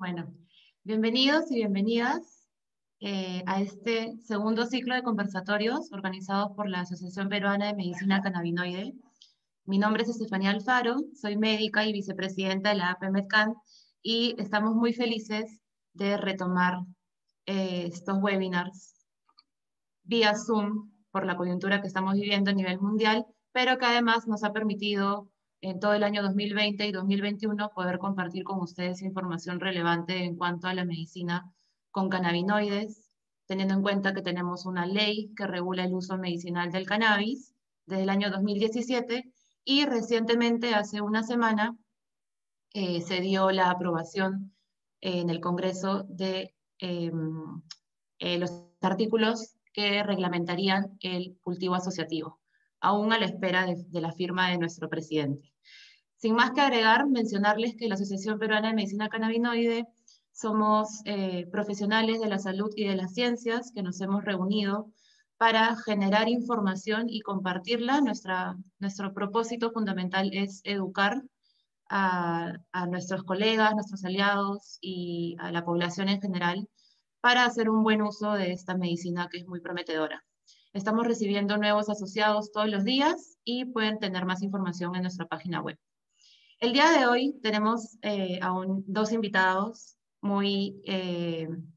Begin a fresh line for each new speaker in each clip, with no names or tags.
Bueno, bienvenidos y bienvenidas a este segundo ciclo de conversatorios organizados por la Asociación Peruana de Medicina Cannabinoide. Mi nombre es Estefanía Alfaro, soy médica y vicepresidenta de la APMedCan y estamos muy felices de retomar estos webinars vía Zoom por la coyuntura que estamos viviendo a nivel mundial, pero que además nos ha permitido en todo el año 2020 y 2021 poder compartir con ustedes información relevante en cuanto a la medicina con cannabinoides, teniendo en cuenta que tenemos una ley que regula el uso medicinal del cannabis desde el año 2017 y recientemente, hace una semana, se dio la aprobación en el Congreso de los artículos que reglamentarían el cultivo asociativo, aún a la espera de la firma de nuestro presidente. Sin más que agregar, mencionarles que la Asociación Peruana de Medicina Cannabinoide somos profesionales de la salud y de las ciencias que nos hemos reunido para generar información y compartirla. Nuestro propósito fundamental es educar a nuestros colegas, nuestros aliados y a la población en general para hacer un buen uso de esta medicina que es muy prometedora. Estamos recibiendo nuevos asociados todos los días y pueden tener más información en nuestra página web. El día de hoy tenemos dos invitados muy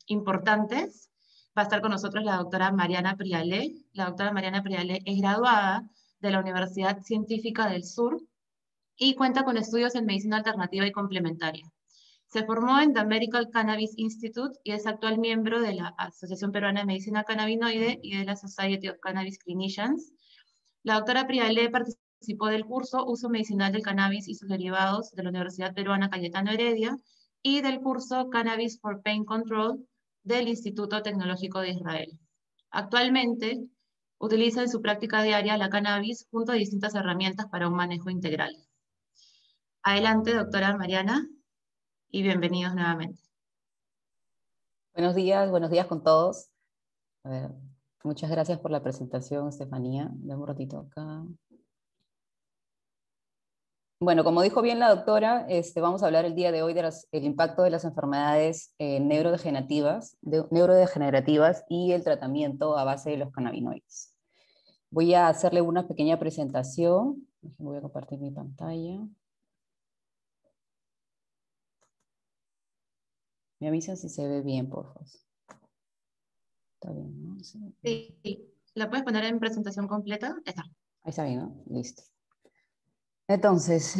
importantes. Va a estar con nosotros la doctora Mariana Prialé. La doctora Mariana Prialé es graduada de la Universidad Científica del Sur y cuenta con estudios en medicina alternativa y complementaria. Se formó en The Medical Cannabis Institute y es actual miembro de la Asociación Peruana de Medicina Cannabinoide y de la Society of Cannabis Clinicians. La doctora Prialé participó del curso Uso Medicinal del Cannabis y sus derivados de la Universidad Peruana Cayetano Heredia y del curso Cannabis for Pain Control del Instituto Tecnológico de Israel. Actualmente utiliza en su práctica diaria la cannabis junto a distintas herramientas para un manejo integral. Adelante, doctora Mariana, y bienvenidos nuevamente.
Buenos días con todos. A ver, muchas gracias por la presentación, Estefanía. Dame un ratito acá. Bueno, como dijo bien la doctora, vamos a hablar el día de hoy del impacto de las enfermedades neurodegenerativas y el tratamiento a base de los cannabinoides. Voy a hacerle una pequeña presentación. Voy a compartir mi pantalla. Me avisan si se ve bien, por favor. Está bien, ¿no?
Sí, ¿la puedes poner en presentación completa? Está.
Ahí está bien, ¿no? Listo. Entonces,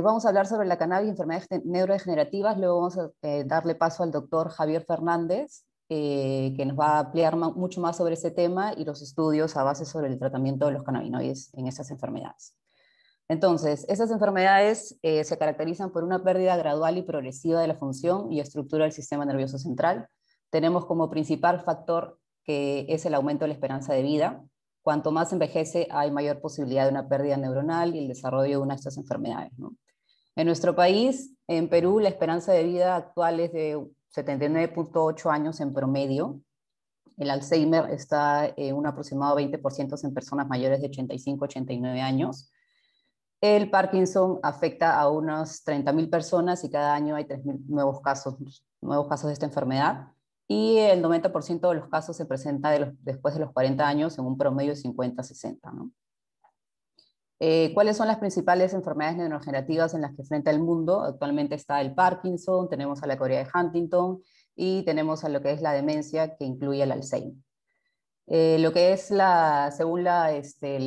vamos a hablar sobre la cannabis y enfermedades neurodegenerativas. Luego vamos a darle paso al doctor Javier Fernández, que nos va a ampliar mucho más sobre ese tema y los estudios a base sobre el tratamiento de los cannabinoides en esas enfermedades. Entonces, esas enfermedades se caracterizan por una pérdida gradual y progresiva de la función y estructura del sistema nervioso central. Tenemos como principal factor que es el aumento de la esperanza de vida. Cuanto más envejece, hay mayor posibilidad de una pérdida neuronal y el desarrollo de una de estas enfermedades, ¿no? En nuestro país, en Perú, la esperanza de vida actual es de 79.8 años en promedio. El Alzheimer está en un aproximado 20% en personas mayores de 85-89 años. El Parkinson afecta a unas 30.000 personas y cada año hay 3.000 nuevos casos de esta enfermedad. Y el 90% de los casos se presenta después de los 40 años en un promedio de 50-60, ¿no? ¿Cuáles son las principales enfermedades neurodegenerativas en las que enfrenta el mundo? Actualmente está el Parkinson, tenemos a la Corea de Huntington y tenemos a lo que es la demencia, que incluye el Alzheimer. Lo que es según la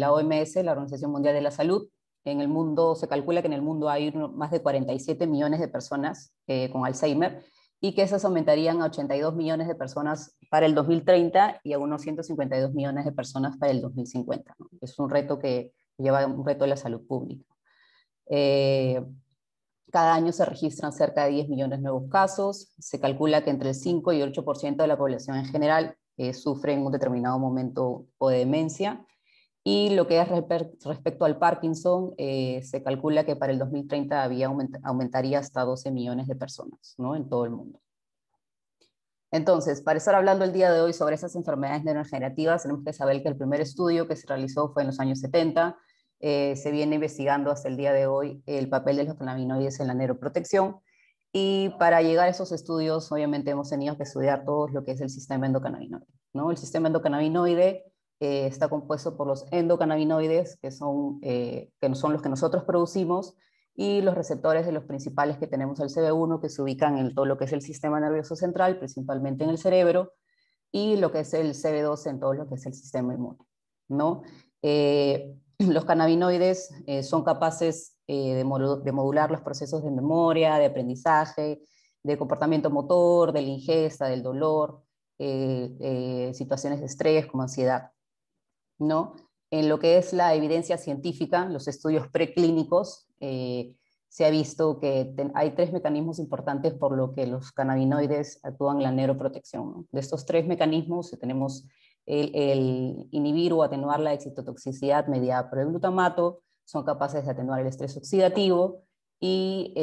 OMS, la Organización Mundial de la Salud, en el mundo se calcula que en el mundo hay más de 47 millones de personas con Alzheimer, y que esas aumentarían a 82 millones de personas para el 2030 y a unos 152 millones de personas para el 2050, ¿no? Es un reto que lleva un reto de la salud pública. Cada año se registran cerca de 10 millones de nuevos casos. Se calcula que entre el 5 y el 8% de la población en general sufre en un determinado momento o de demencia. Y lo que es respecto al Parkinson, se calcula que para el 2030 aumentaría hasta 12 millones de personas, ¿no? En todo el mundo. Entonces, para estar hablando el día de hoy sobre esas enfermedades neurodegenerativas, tenemos que saber que el primer estudio que se realizó fue en los años 70. Se viene investigando hasta el día de hoy el papel de los cannabinoides en la neuroprotección. Y para llegar a esos estudios, obviamente hemos tenido que estudiar todo lo que es el sistema endocannabinoide, ¿no? El sistema endocannabinoide está compuesto por los endocannabinoides, que no son los que nosotros producimos, y los receptores de los principales que tenemos el CB1, que se ubican en todo lo que es el sistema nervioso central, principalmente en el cerebro, y lo que es el CB2 en todo lo que es el sistema inmune, ¿no? Los cannabinoides son capaces de modular los procesos de memoria, de aprendizaje, de comportamiento motor, de la ingesta, del dolor, situaciones de estrés como ansiedad, ¿no? En lo que es la evidencia científica, los estudios preclínicos, se ha visto que hay 3 mecanismos importantes por lo que los cannabinoides actúan en la neuroprotección, ¿no? De estos 3 mecanismos tenemos el inhibir o atenuar la excitotoxicidad mediada por el glutamato, son capaces de atenuar el estrés oxidativo y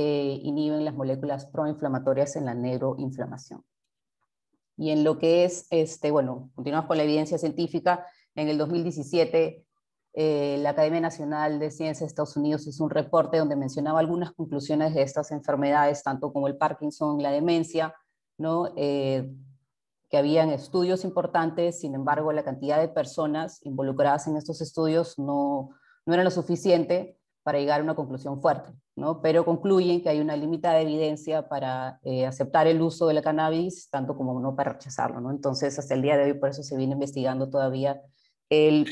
inhiben las moléculas proinflamatorias en la neuroinflamación. Y en lo que es, bueno, continuamos con la evidencia científica. En el 2017, la Academia Nacional de Ciencias de Estados Unidos hizo un reporte donde mencionaba algunas conclusiones de estas enfermedades, tanto como el Parkinson, la demencia, ¿no? Que habían estudios importantes, sin embargo, la cantidad de personas involucradas en estos estudios no era lo suficiente para llegar a una conclusión fuerte, ¿no? Pero concluyen que hay una limitada evidencia para aceptar el uso de la cannabis, tanto como no para rechazarlo, ¿no? Entonces, hasta el día de hoy, por eso se viene investigando todavía el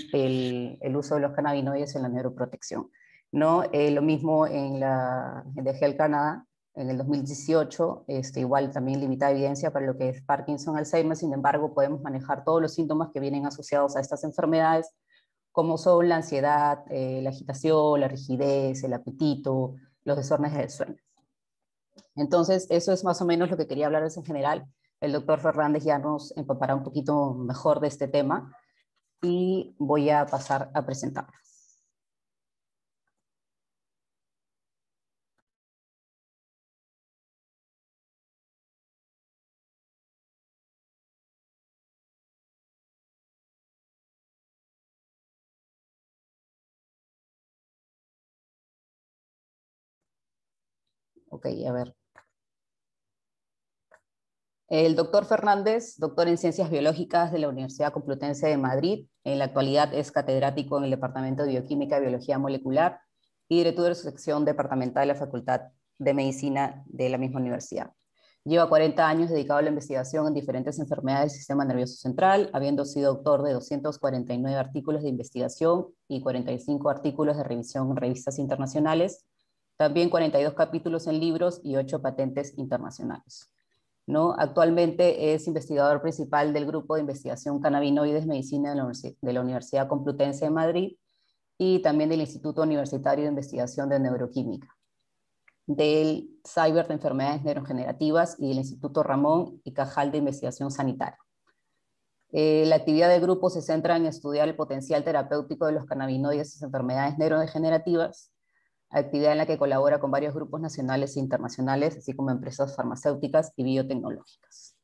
uso de los cannabinoides en la neuroprotección, ¿no? Lo mismo en de Health Canada, en el 2018, igual también limitada evidencia para lo que es Parkinson, Alzheimer, sin embargo, podemos manejar todos los síntomas que vienen asociados a estas enfermedades, como son la ansiedad, la agitación, la rigidez, el apetito, los desórdenes del sueño. Entonces, eso es más o menos lo que quería hablarles en general. El doctor Fernández ya nos empapará un poquito mejor de este tema y voy a pasar a presentarlo. Ok, a ver. El doctor Fernández, doctor en Ciencias Biológicas de la Universidad Complutense de Madrid, en la actualidad es catedrático en el Departamento de Bioquímica y Biología Molecular y director de su sección departamental de la Facultad de Medicina de la misma universidad. Lleva 40 años dedicado a la investigación en diferentes enfermedades del sistema nervioso central, habiendo sido autor de 249 artículos de investigación y 45 artículos de revisión en revistas internacionales, también 42 capítulos en libros y 8 patentes internacionales, ¿no? Actualmente es investigador principal del Grupo de Investigación Cannabinoides Medicina de la Universidad Complutense de Madrid y también del Instituto Universitario de Investigación de Neuroquímica, del CIBER de Enfermedades Neurodegenerativas y del Instituto Ramón y Cajal de Investigación Sanitaria. La actividad del grupo se centra en estudiar el potencial terapéutico de los cannabinoides en enfermedades neurodegenerativas, actividad en la que colabora con varios grupos nacionales e internacionales, así como empresas farmacéuticas y biotecnológicas.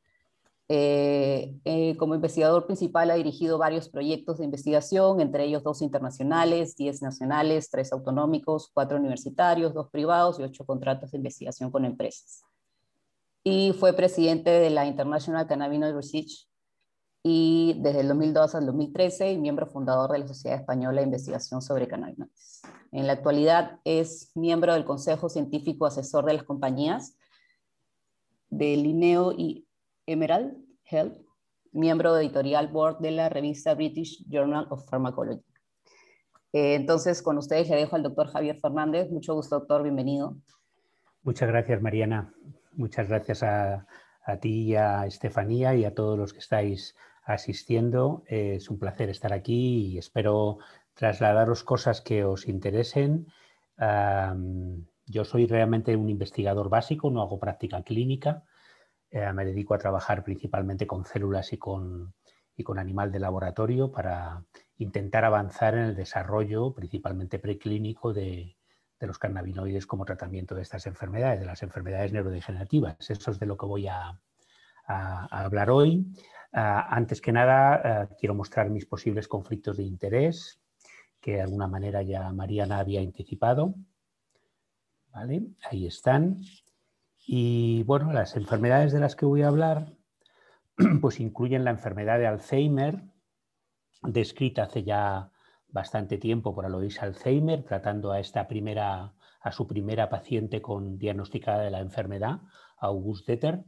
Como investigador principal ha dirigido varios proyectos de investigación, entre ellos 2 internacionales, 10 nacionales, 3 autonómicos, 4 universitarios, 2 privados y 8 contratos de investigación con empresas. Y fue presidente de la International Cannabinoid Research y desde el 2002 al 2013 y miembro fundador de la Sociedad Española de Investigación sobre Cannabinoides. En la actualidad es miembro del Consejo Científico Asesor de las compañías de Linneo y Emerald Health, miembro de editorial board de la revista British Journal of Pharmacology. Entonces, con ustedes le dejo al doctor Javier Fernández. Mucho gusto, doctor, bienvenido.
Muchas gracias, Mariana. Muchas gracias a ti y a Estefanía y a todos los que estáis asistiendo. Es un placer estar aquí y espero trasladaros cosas que os interesen. Yo soy realmente un investigador básico, no hago práctica clínica. Me dedico a trabajar principalmente con células y con animal de laboratorio para intentar avanzar en el desarrollo, principalmente preclínico, de los cannabinoides como tratamiento de estas enfermedades, de las enfermedades neurodegenerativas. Eso es de lo que voy a hablar hoy. Antes que nada, quiero mostrar mis posibles conflictos de interés, que de alguna manera ya Mariana había anticipado. ¿Vale? Ahí están. Y bueno, las enfermedades de las que voy a hablar pues incluyen la enfermedad de Alzheimer, descrita hace ya bastante tiempo por Alois Alzheimer, tratando a su primera paciente diagnosticada de la enfermedad, August Deter.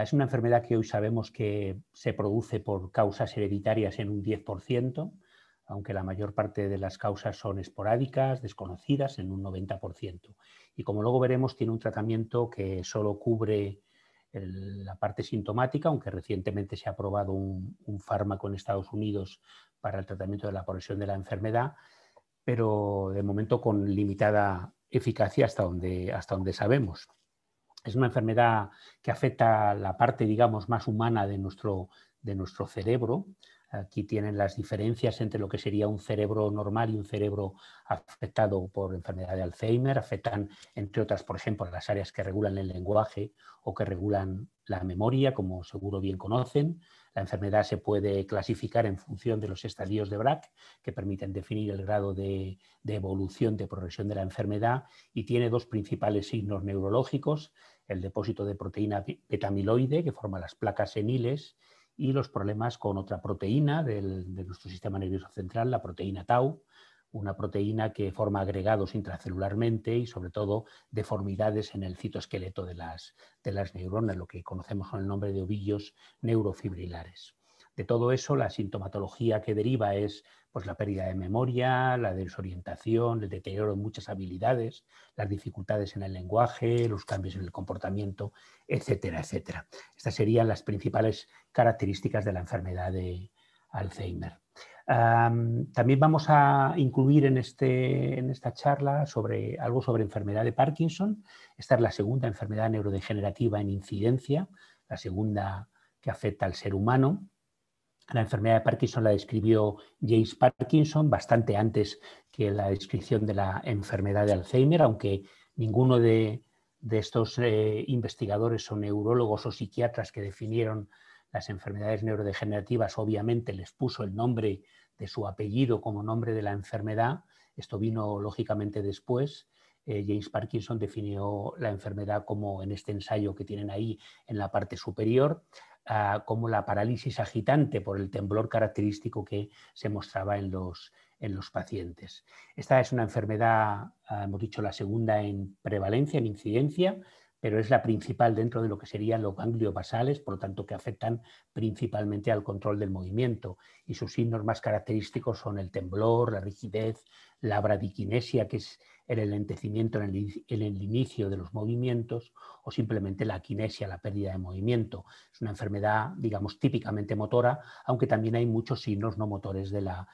Es una enfermedad que hoy sabemos que se produce por causas hereditarias en un 10%, aunque la mayor parte de las causas son esporádicas, desconocidas, en un 90%. Y como luego veremos, tiene un tratamiento que solo cubre la parte sintomática, aunque recientemente se ha aprobado un fármaco en Estados Unidos para el tratamiento de la progresión de la enfermedad, pero de momento con limitada eficacia hasta donde sabemos. Es una enfermedad que afecta la parte, digamos, más humana de nuestro cerebro. Aquí tienen las diferencias entre lo que sería un cerebro normal y un cerebro afectado por enfermedad de Alzheimer. Afectan, entre otras, por ejemplo, las áreas que regulan el lenguaje o que regulan la memoria, como seguro bien conocen. La enfermedad se puede clasificar en función de los estadios de Braak, que permiten definir el grado de evolución, de progresión de la enfermedad, y tiene dos principales signos neurológicos: el depósito de proteína beta-amiloide, que forma las placas seniles, y los problemas con otra proteína de nuestro sistema nervioso central, la proteína tau, una proteína que forma agregados intracelularmente y sobre todo deformidades en el citoesqueleto de las neuronas, lo que conocemos con el nombre de ovillos neurofibrilares. De todo eso, la sintomatología que deriva es pues, la pérdida de memoria, la desorientación, el deterioro de muchas habilidades, las dificultades en el lenguaje, los cambios en el comportamiento, etcétera, etcétera. Estas serían las principales características de la enfermedad de Alzheimer. También vamos a incluir en esta charla algo sobre enfermedad de Parkinson. Esta es la segunda enfermedad neurodegenerativa en incidencia, la segunda que afecta al ser humano. La enfermedad de Parkinson la describió James Parkinson bastante antes que la descripción de la enfermedad de Alzheimer, aunque ninguno de estos investigadores o neurólogos o psiquiatras que definieron las enfermedades neurodegenerativas obviamente les puso el nombre de su apellido como nombre de la enfermedad. Esto vino lógicamente después. James Parkinson definió la enfermedad como, en este ensayo que tienen ahí en la parte superior, como la parálisis agitante por el temblor característico que se mostraba en los pacientes. Esta es una enfermedad, hemos dicho, la segunda en prevalencia, en incidencia, pero es la principal dentro de lo que serían los ganglios basales, por lo tanto que afectan principalmente al control del movimiento, y sus signos más característicos son el temblor, la rigidez, la bradiquinesia, que es el enlentecimiento en el inicio de los movimientos, o simplemente la quinesia, la pérdida de movimiento. Es una enfermedad, digamos, típicamente motora, aunque también hay muchos signos no motores de la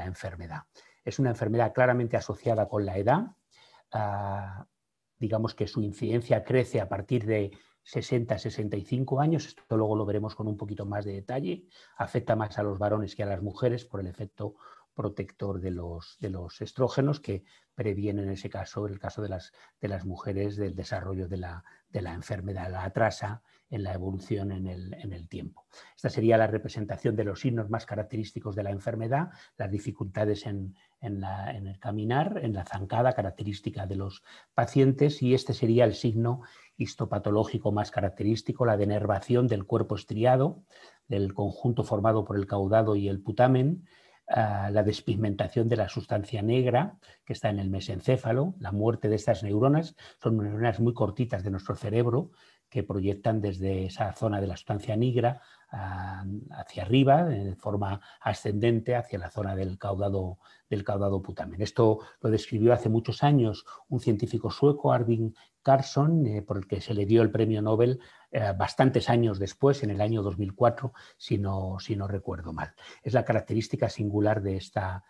enfermedad. Es una enfermedad claramente asociada con la edad. Digamos que su incidencia crece a partir de 60-65 años, esto luego lo veremos con un poquito más de detalle. Afecta más a los varones que a las mujeres por el efecto protector de los estrógenos, que previenen en ese caso, en el caso de las mujeres, del desarrollo de la enfermedad, la atrasa en la evolución en el tiempo. Esta sería la representación de los signos más característicos de la enfermedad: las dificultades en el caminar, en la zancada característica de los pacientes, y este sería el signo histopatológico más característico, la denervación del cuerpo estriado, del conjunto formado por el caudado y el putamen, la despigmentación de la sustancia negra que está en el mesencéfalo, la muerte de estas neuronas. Son neuronas muy cortitas de nuestro cerebro que proyectan desde esa zona de la sustancia negra hacia arriba, de forma ascendente hacia la zona del caudado putamen. Esto lo describió hace muchos años un científico sueco, Arvid Carlsson, por el que se le dio el premio Nobel bastantes años después, en el año 2004, si no recuerdo mal. Es la característica singular de esta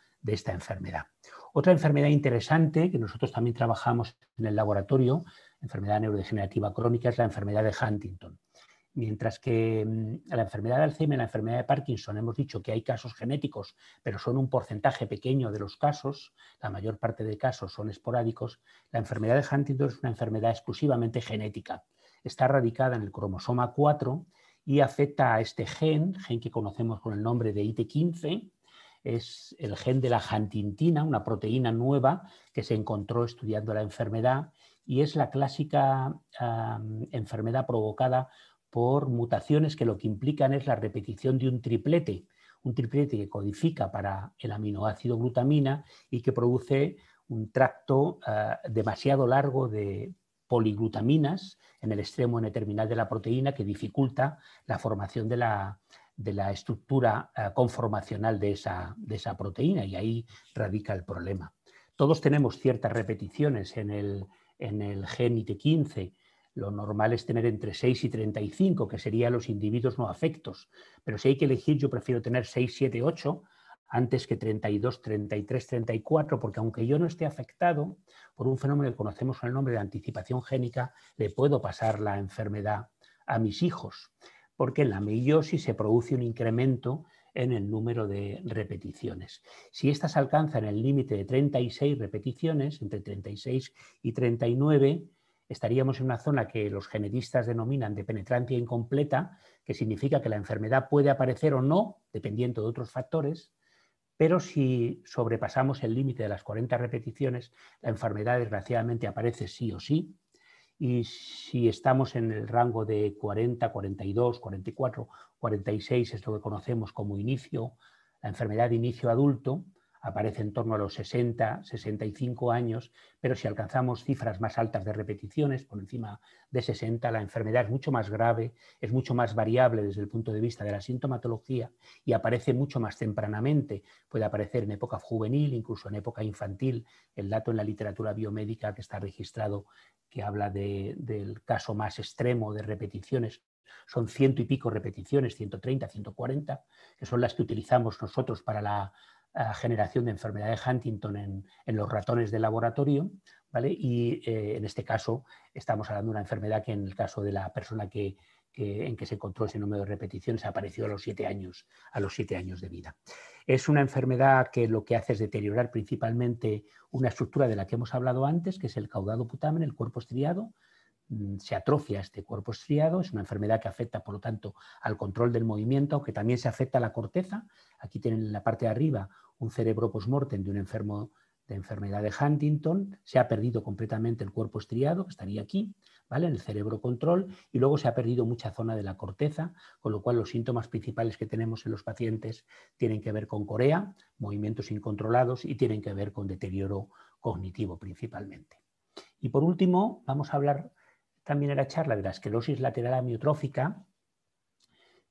enfermedad. Otra enfermedad interesante que nosotros también trabajamos en el laboratorio, enfermedad neurodegenerativa crónica, es la enfermedad de Huntington. Mientras que la enfermedad de Alzheimer y la enfermedad de Parkinson hemos dicho que hay casos genéticos, pero son un porcentaje pequeño de los casos, la mayor parte de casos son esporádicos, la enfermedad de Huntington es una enfermedad exclusivamente genética. Está radicada en el cromosoma 4 y afecta a este gen que conocemos con el nombre de IT15, es el gen de la huntingtina, una proteína nueva que se encontró estudiando la enfermedad y es la clásica enfermedad provocada por mutaciones que lo que implican es la repetición de un triplete que codifica para el aminoácido glutamina y que produce un tracto demasiado largo de poliglutaminas en el extremo N-terminal de la proteína que dificulta la formación de la estructura conformacional de esa proteína, y ahí radica el problema. Todos tenemos ciertas repeticiones en el gen IT15. Lo normal es tener entre 6 y 35, que serían los individuos no afectos. Pero si hay que elegir, yo prefiero tener 6, 7, 8 antes que 32, 33, 34, porque aunque yo no esté afectado por un fenómeno que conocemos con el nombre de anticipación génica, le puedo pasar la enfermedad a mis hijos, porque en la meiosis se produce un incremento en el número de repeticiones. Si estas alcanzan el límite de 36 repeticiones, entre 36 y 39, estaríamos en una zona que los genetistas denominan de penetrancia incompleta, que significa que la enfermedad puede aparecer o no, dependiendo de otros factores, pero si sobrepasamos el límite de las 40 repeticiones, la enfermedad desgraciadamente aparece sí o sí, y si estamos en el rango de 40, 42, 44, 46, es lo que conocemos como inicio, la enfermedad de inicio adulto, aparece en torno a los 60, 65 años, pero si alcanzamos cifras más altas de repeticiones, por encima de 60, la enfermedad es mucho más grave, es mucho más variable desde el punto de vista de la sintomatología y aparece mucho más tempranamente. Puede aparecer en época juvenil, incluso en época infantil. El dato en la literatura biomédica que está registrado, que habla del caso más extremo de repeticiones, son 100 y pico repeticiones, 130, 140, que son las que utilizamos nosotros para la generación de enfermedad de Huntington en los ratones de laboratorio, ¿vale? Y en este caso estamos hablando de una enfermedad que en el caso de la persona en que se encontró ese número de repeticiones apareció a los 7 años de vida. Es una enfermedad que lo que hace es deteriorar principalmente una estructura de la que hemos hablado antes, que es el caudado putamen, el cuerpo estriado. Se atrofia este cuerpo estriado, es una enfermedad que afecta, por lo tanto, al control del movimiento, aunque también se afecta a la corteza. Aquí tienen en la parte de arriba un cerebro post-mortem de un enfermo de enfermedad de Huntington. Se ha perdido completamente el cuerpo estriado, que estaría aquí, ¿vale?, en el cerebro control, y luego se ha perdido mucha zona de la corteza, con lo cual los síntomas principales que tenemos en los pacientes tienen que ver con corea, movimientos incontrolados, y tienen que ver con deterioro cognitivo principalmente. Y por último, vamos a hablar también en la charla de la esclerosis lateral amiotrófica,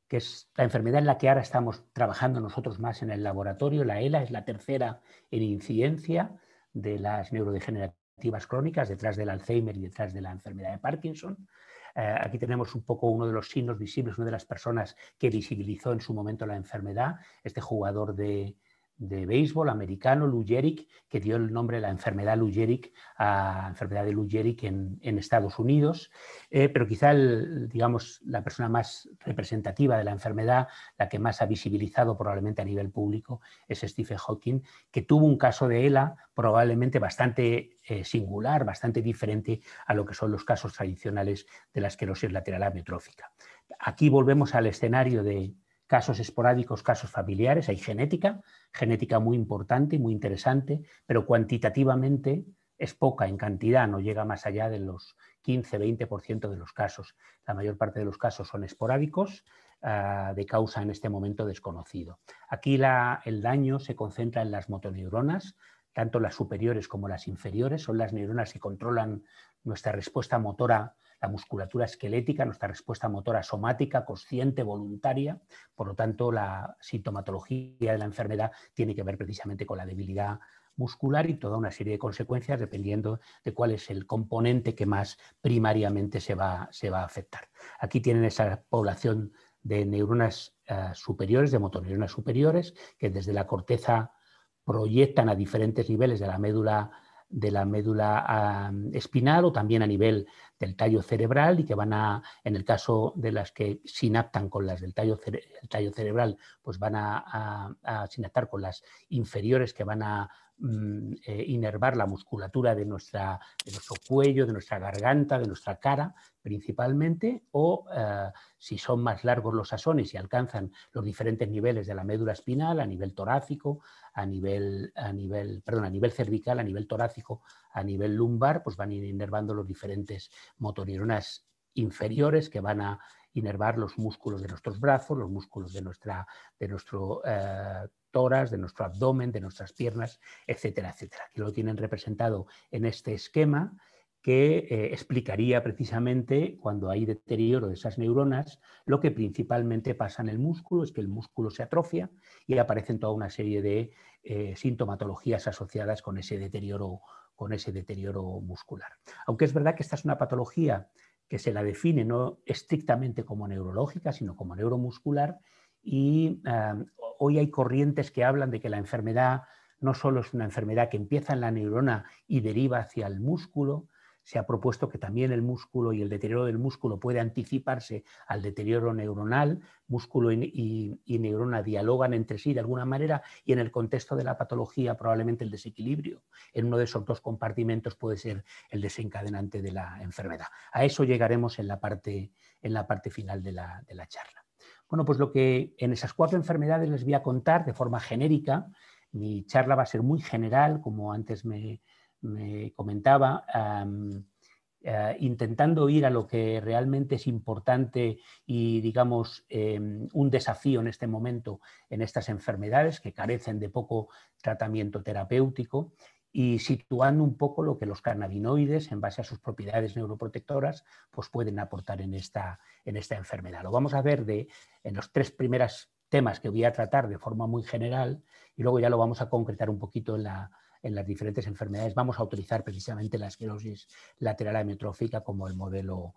que es la enfermedad en la que ahora estamos trabajando nosotros más en el laboratorio. La ELA es la tercera en incidencia de las neurodegenerativas crónicas, detrás del Alzheimer y detrás de la enfermedad de Parkinson. Aquí tenemos un poco uno de los signos visibles, una de las personas que visibilizó en su momento la enfermedad, este jugador de béisbol americano, Lou Gehrig, que dio el nombre de la enfermedad Lou Gehrig a la enfermedad de Lou Gehrig en Estados Unidos, pero quizá digamos, la persona más representativa de la enfermedad, la que más ha visibilizado probablemente a nivel público, es Stephen Hawking, que tuvo un caso de ELA probablemente bastante singular, bastante diferente a lo que son los casos tradicionales de la esclerosis lateral amiotrófica. Aquí volvemos al escenario de casos esporádicos, casos familiares. Hay genética muy importante y muy interesante, pero cuantitativamente es poca en cantidad, no llega más allá de los 15-20% de los casos. La mayor parte de los casos son esporádicos, de causa en este momento desconocido. Aquí el daño se concentra en las motoneuronas, tanto las superiores como las inferiores. Son las neuronas que controlan nuestra respuesta motora, la musculatura esquelética, nuestra respuesta motora somática, consciente, voluntaria. Por lo tanto, la sintomatología de la enfermedad tiene que ver precisamente con la debilidad muscular y toda una serie de consecuencias dependiendo de cuál es el componente que más primariamente se va a afectar. Aquí tienen esa población de neuronas superiores, de motoneuronas superiores, que desde la corteza proyectan a diferentes niveles de la médula espinal o también a nivel del tallo cerebral, y que en el caso de las que sinaptan con las del tallo cerebral, pues van a sinaptar con las inferiores, que van a inervar la musculatura de nuestro cuello, de nuestra garganta, de nuestra cara principalmente, o si son más largos los axones y alcanzan los diferentes niveles de la médula espinal, a nivel torácico, a nivel cervical, a nivel torácico, a nivel lumbar, pues van inervando los diferentes motoneuronas inferiores que van a inervar los músculos de nuestros brazos, los músculos de nuestro tórax, de nuestro abdomen, de nuestras piernas, etcétera, etcétera. Aquí lo tienen representado en este esquema que explicaría precisamente cuando hay deterioro de esas neuronas. Lo que principalmente pasa en el músculo es que el músculo se atrofia y aparecen toda una serie de sintomatologías asociadas con ese deterioro muscular. Aunque es verdad que esta es una patología que se la define no estrictamente como neurológica, sino como neuromuscular, y hoy hay corrientes que hablan de que la enfermedad no solo es una enfermedad que empieza en la neurona y deriva hacia el músculo. Se ha propuesto que también el músculo y el deterioro del músculo puede anticiparse al deterioro neuronal. Músculo y neurona dialogan entre sí de alguna manera, y en el contexto de la patología probablemente el desequilibrio en uno de esos dos compartimentos puede ser el desencadenante de la enfermedad. A eso llegaremos en la parte final de la charla. Bueno, pues lo que en esas 4 enfermedades les voy a contar de forma genérica. Mi charla va a ser muy general, como antes me comentaba, intentando ir a lo que realmente es importante y, digamos, un desafío en este momento en estas enfermedades que carecen de poco tratamiento terapéutico, y situando un poco lo que los cannabinoides, en base a sus propiedades neuroprotectoras, pues pueden aportar en esta enfermedad. Lo vamos a ver en los 3 primeros temas que voy a tratar de forma muy general, y luego ya lo vamos a concretar un poquito en las diferentes enfermedades. Vamos a utilizar precisamente la esclerosis lateral amiotrófica como el modelo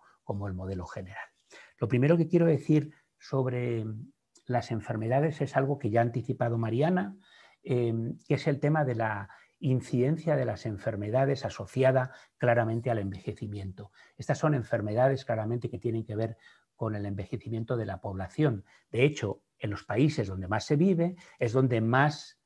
general. Lo primero que quiero decir sobre las enfermedades es algo que ya ha anticipado Mariana, que es el tema de la incidencia de las enfermedades asociada claramente al envejecimiento. Estas son enfermedades claramente que tienen que ver con el envejecimiento de la población. De hecho, en los países donde más se vive es donde más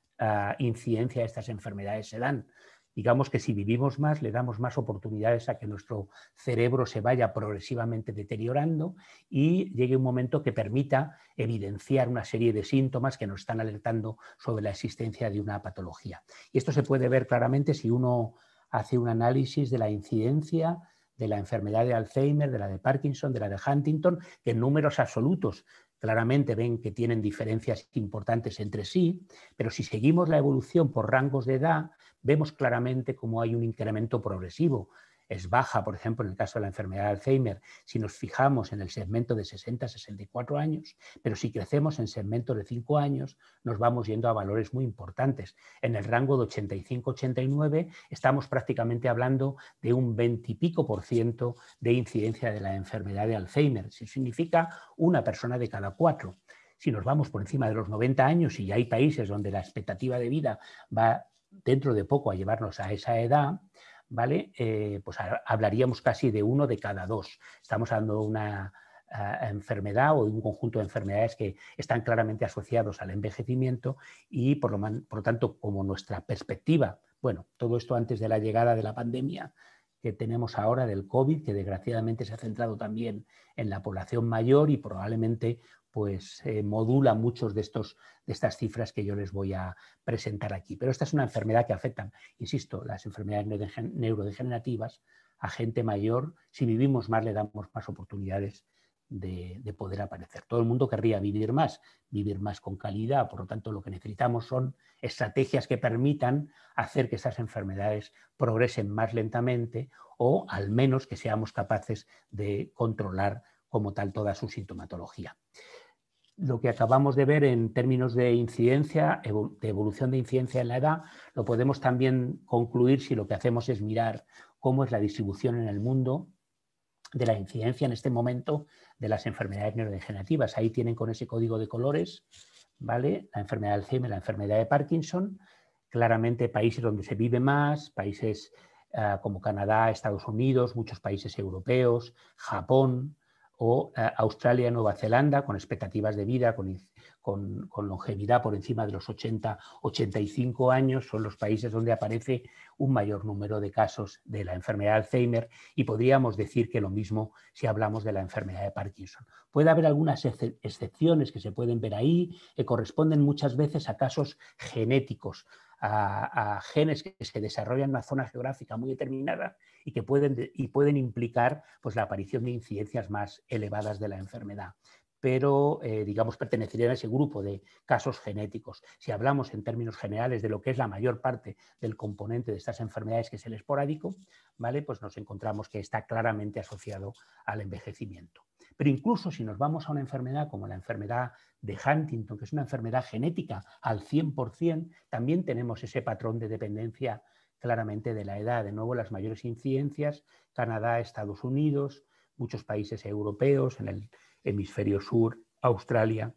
incidencia de estas enfermedades se dan. Digamos que si vivimos más, le damos más oportunidades a que nuestro cerebro se vaya progresivamente deteriorando y llegue un momento que permita evidenciar una serie de síntomas que nos están alertando sobre la existencia de una patología. Y esto se puede ver claramente si uno hace un análisis de la incidencia de la enfermedad de Alzheimer, de la de Parkinson, de la de Huntington, que en números absolutos claramente ven que tienen diferencias importantes entre sí, pero si seguimos la evolución por rangos de edad, vemos claramente cómo hay un incremento progresivo. Es baja, por ejemplo, en el caso de la enfermedad de Alzheimer, si nos fijamos en el segmento de 60 a 64 años, pero si crecemos en segmentos de 5 años, nos vamos yendo a valores muy importantes. En el rango de 85-89 estamos prácticamente hablando de un 20 y pico % de incidencia de la enfermedad de Alzheimer. Eso significa una persona de cada 4. Si nos vamos por encima de los 90 años, y hay países donde la expectativa de vida va dentro de poco a llevarnos a esa edad, ¿vale? Pues hablaríamos casi de 1 de cada 2. Estamos hablando de una enfermedad o de un conjunto de enfermedades que están claramente asociados al envejecimiento y por lo tanto, como nuestra perspectiva, bueno, todo esto antes de la llegada de la pandemia que tenemos ahora del COVID, que desgraciadamente se ha centrado también en la población mayor y probablemente pues modula muchos de estas cifras que yo les voy a presentar aquí. Pero esta es una enfermedad que afecta, insisto, las enfermedades neurodegenerativas a gente mayor. Si vivimos más, le damos más oportunidades de poder aparecer. Todo el mundo querría vivir más con calidad, por lo tanto lo que necesitamos son estrategias que permitan hacer que esas enfermedades progresen más lentamente o al menos que seamos capaces de controlar como tal toda su sintomatología. Lo que acabamos de ver en términos de incidencia, de evolución de incidencia en la edad, lo podemos también concluir si lo que hacemos es mirar cómo es la distribución en el mundo de la incidencia en este momento de las enfermedades neurodegenerativas. Ahí tienen con ese código de colores, ¿vale? La enfermedad de Alzheimer, la enfermedad de Parkinson, claramente países donde se vive más, países como Canadá, Estados Unidos, muchos países europeos, Japón o Australia, Nueva Zelanda, con expectativas de vida, con longevidad por encima de los 80-85 años, son los países donde aparece un mayor número de casos de la enfermedad de Alzheimer, y podríamos decir que lo mismo si hablamos de la enfermedad de Parkinson. Puede haber algunas excepciones que se pueden ver ahí, que corresponden muchas veces a casos genéticos. a genes que se desarrollan en una zona geográfica muy determinada y que pueden implicar pues, la aparición de incidencias más elevadas de la enfermedad. Pero, digamos, pertenecerían a ese grupo de casos genéticos. Si hablamos en términos generales de lo que es la mayor parte del componente de estas enfermedades, que es el esporádico, ¿vale? Pues nos encontramos que está claramente asociado al envejecimiento. Pero incluso si nos vamos a una enfermedad como la enfermedad de Huntington, que es una enfermedad genética al 100%, también tenemos ese patrón de dependencia claramente de la edad. De nuevo, las mayores incidencias, Canadá, Estados Unidos, muchos países europeos, en el hemisferio sur, Australia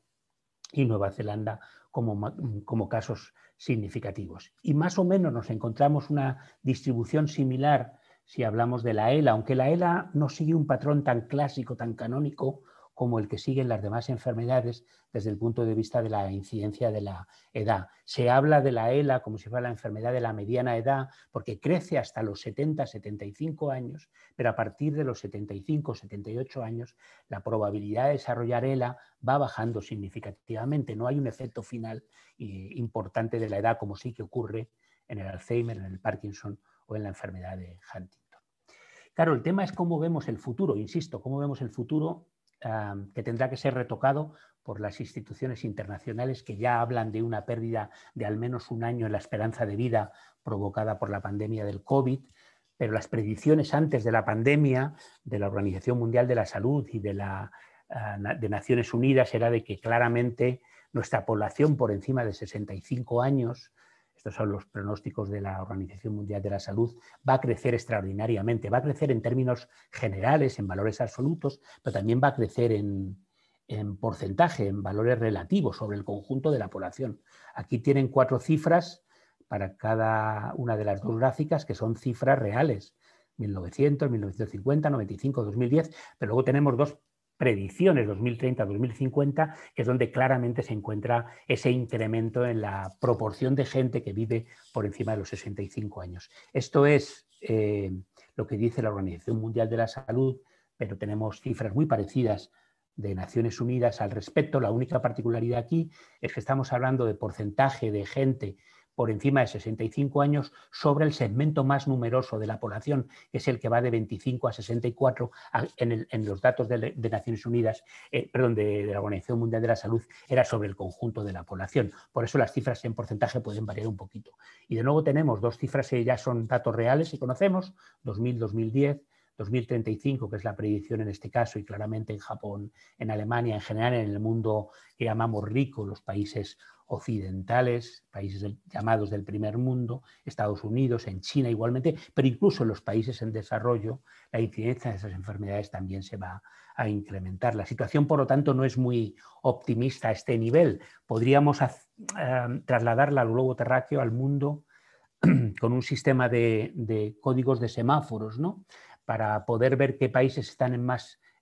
y Nueva Zelanda como casos significativos. Y más o menos nos encontramos una distribución similar si hablamos de la ELA, aunque la ELA no sigue un patrón tan clásico, tan canónico como el que siguen las demás enfermedades desde el punto de vista de la incidencia de la edad. Se habla de la ELA como si fuera la enfermedad de la mediana edad porque crece hasta los 70, 75 años, pero a partir de los 75, 78 años la probabilidad de desarrollar ELA va bajando significativamente. No hay un efecto final importante de la edad como sí que ocurre en el Alzheimer, en el Parkinson o en la enfermedad de Huntington. Claro, el tema es cómo vemos el futuro, insisto, cómo vemos el futuro que tendrá que ser retocado por las instituciones internacionales que ya hablan de una pérdida de al menos un año en la esperanza de vida provocada por la pandemia del COVID, pero las predicciones antes de la pandemia de la Organización Mundial de la Salud y de Naciones Unidas era de que claramente nuestra población por encima de 65 años, estos son los pronósticos de la Organización Mundial de la Salud, va a crecer extraordinariamente, va a crecer en términos generales, en valores absolutos, pero también va a crecer en porcentaje, en valores relativos sobre el conjunto de la población. Aquí tienen 4 cifras para cada una de las 2 gráficas, que son cifras reales, 1900, 1950, 95, 2010, pero luego tenemos 2 predicciones 2030-2050, que es donde claramente se encuentra ese incremento en la proporción de gente que vive por encima de los 65 años. Esto es lo que dice la Organización Mundial de la Salud, pero tenemos cifras muy parecidas de Naciones Unidas al respecto. La única particularidad aquí es que estamos hablando de porcentaje de gente por encima de 65 años sobre el segmento más numeroso de la población, que es el que va de 25 a 64 en los datos de Naciones Unidas, de la Organización Mundial de la Salud, era sobre el conjunto de la población. Por eso las cifras en porcentaje pueden variar un poquito. Y de nuevo tenemos 2 cifras que ya son datos reales y conocemos, 2000-2010, 2035, que es la predicción en este caso, y claramente en Japón, en Alemania, en general en el mundo que llamamos rico, los países occidentales, países llamados del primer mundo, Estados Unidos, en China igualmente, pero incluso en los países en desarrollo, la incidencia de esas enfermedades también se va a incrementar. La situación, por lo tanto, no es muy optimista a este nivel. Podríamos trasladarla al globo terráqueo, al mundo, con un sistema de códigos de semáforos, ¿no? Para poder ver qué países están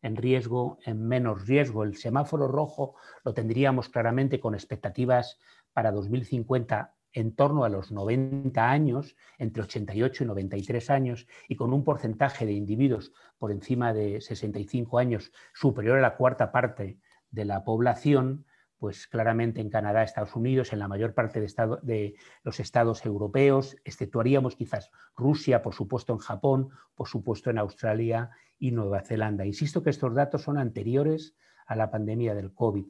en riesgo, en menos riesgo. El semáforo rojo lo tendríamos claramente con expectativas para 2050 en torno a los 90 años, entre 88 y 93 años, y con un porcentaje de individuos por encima de 65 años superior a la 1/4 parte de la población, pues claramente en Canadá, Estados Unidos, en la mayor parte de los estados europeos, exceptuaríamos quizás Rusia, por supuesto en Japón, por supuesto en Australia y Nueva Zelanda. Insisto que estos datos son anteriores a la pandemia del COVID.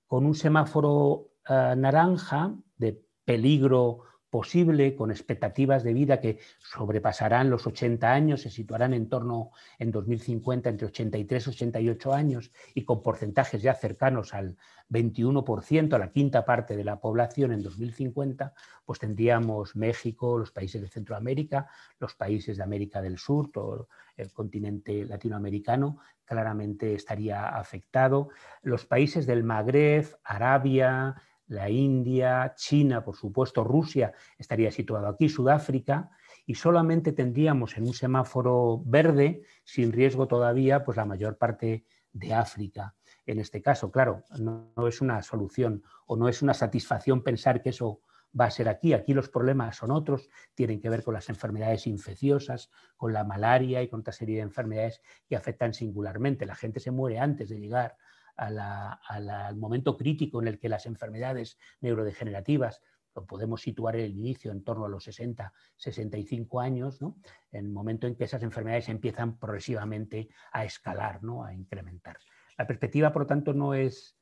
Con un semáforo naranja de peligro posible, con expectativas de vida que sobrepasarán los 80 años, se situarán en torno en 2050 entre 83 y 88 años y con porcentajes ya cercanos al 21%, a la 1/5 parte de la población en 2050, pues tendríamos México, los países de Centroamérica, los países de América del Sur, todo el continente latinoamericano claramente estaría afectado, los países del Magreb, Arabia, la India, China, por supuesto, Rusia estaría situado aquí, Sudáfrica, y solamente tendríamos en un semáforo verde, sin riesgo todavía, pues la mayor parte de África. En este caso, claro, no es una solución o no es una satisfacción pensar que eso va a ser aquí. Aquí los problemas son otros, tienen que ver con las enfermedades infecciosas, con la malaria y con otra serie de enfermedades que afectan singularmente. La gente se muere antes de llegar al momento crítico en el que las enfermedades neurodegenerativas, lo podemos situar en el inicio en torno a los 60, 65 años, ¿no? En el momento en que esas enfermedades empiezan progresivamente a escalar, ¿no? A incrementar. La perspectiva, por lo tanto, no es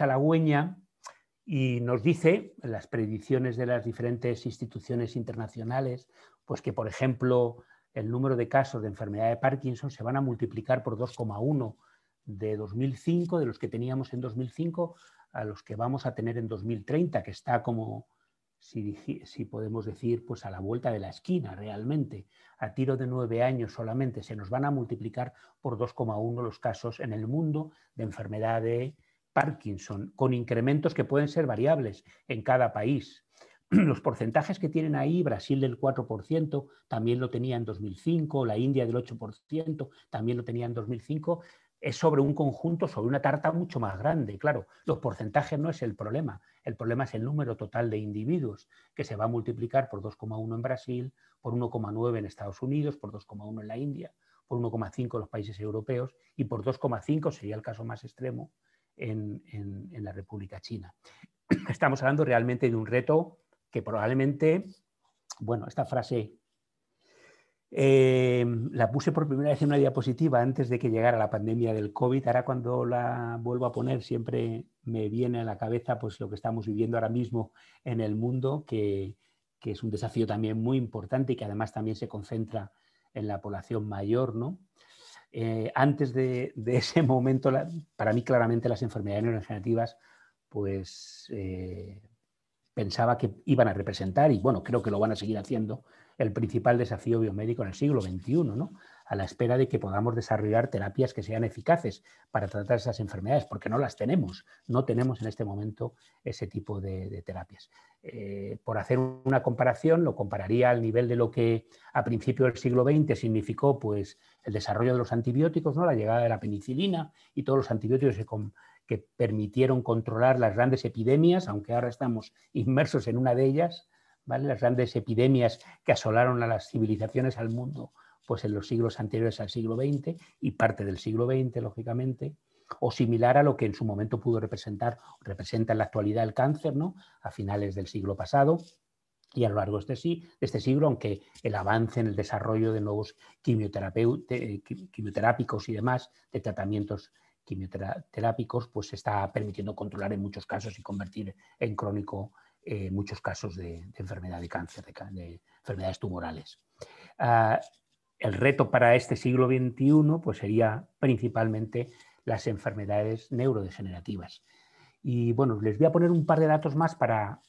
halagüeña y nos dice, en las predicciones de las diferentes instituciones internacionales, pues que, por ejemplo, el número de casos de enfermedad de Parkinson se van a multiplicar por 2,1 de 2005, de los que teníamos en 2005, a los que vamos a tener en 2030, que está como, si podemos decir, pues a la vuelta de la esquina realmente. A tiro de 9 años solamente se nos van a multiplicar por 2,1 los casos en el mundo de enfermedad de Parkinson, con incrementos que pueden ser variables en cada país. Los porcentajes que tienen ahí, Brasil del 4%, también lo tenía en 2005, la India del 8%, también lo tenía en 2005, es sobre un conjunto, sobre una tarta mucho más grande. Claro, los porcentajes no es el problema es el número total de individuos, que se va a multiplicar por 2,1 en Brasil, por 1,9 en Estados Unidos, por 2,1 en la India, por 1,5 en los países europeos y por 2,5, sería el caso más extremo, en la República China. Estamos hablando realmente de un reto que probablemente, bueno, esta frase la puse por primera vez en una diapositiva antes de que llegara la pandemia del COVID. Ahora cuando la vuelvo a poner siempre me viene a la cabeza pues lo que estamos viviendo ahora mismo en el mundo, que es un desafío también muy importante y que además también se concentra en la población mayor, ¿no? Antes de ese momento, para mí claramente las enfermedades neurodegenerativas pues pensaba que iban a representar, y bueno, creo que lo van a seguir haciendo, el principal desafío biomédico en el siglo XXI, ¿no? A la espera de que podamos desarrollar terapias que sean eficaces para tratar esas enfermedades, porque no las tenemos, no tenemos en este momento ese tipo de terapias. Por hacer una comparación, lo compararía al nivel de lo que a principios del siglo XX significó pues, el desarrollo de los antibióticos, ¿no? La llegada de la penicilina y todos los antibióticos que permitieron controlar las grandes epidemias, aunque ahora estamos inmersos en una de ellas, ¿vale? Las grandes epidemias que asolaron a las civilizaciones, al mundo, pues en los siglos anteriores al siglo XX y parte del siglo XX, lógicamente, o similar a lo que en su momento pudo representa en la actualidad el cáncer, ¿no? A finales del siglo pasado y a lo largo de este siglo, aunque el avance en el desarrollo de nuevos quimioterápicos y demás, de tratamientos quimioterápicos, pues se está permitiendo controlar en muchos casos y convertir en crónico muchos casos de enfermedad de cáncer, de enfermedades tumorales. El reto para este siglo XXI pues sería principalmente las enfermedades neurodegenerativas. Y bueno, les voy a poner un par de datos más para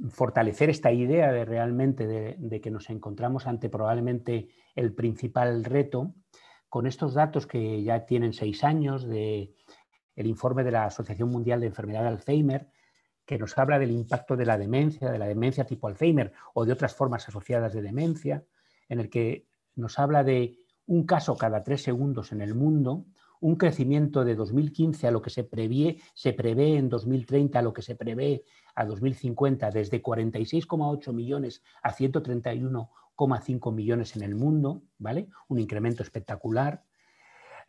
fortalecer esta idea de realmente de que nos encontramos ante probablemente el principal reto, con estos datos que ya tienen 6 años del informe de la Asociación Mundial de Enfermedad de Alzheimer, que nos habla del impacto de la demencia tipo Alzheimer o de otras formas asociadas de demencia, en el que nos habla de un caso cada 3 segundos en el mundo, un crecimiento de 2015 a lo que se prevé en 2030, a lo que se prevé a 2050, desde 46,8 millones a 131,5 millones en el mundo, ¿vale? Un incremento espectacular.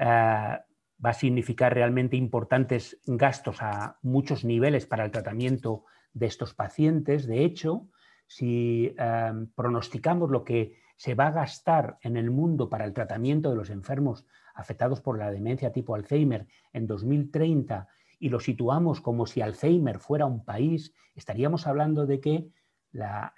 Va a significar realmente importantes gastos a muchos niveles para el tratamiento de estos pacientes. De hecho, si pronosticamos lo que se va a gastar en el mundo para el tratamiento de los enfermos afectados por la demencia tipo Alzheimer en 2030 y lo situamos como si Alzheimer fuera un país, estaríamos hablando de que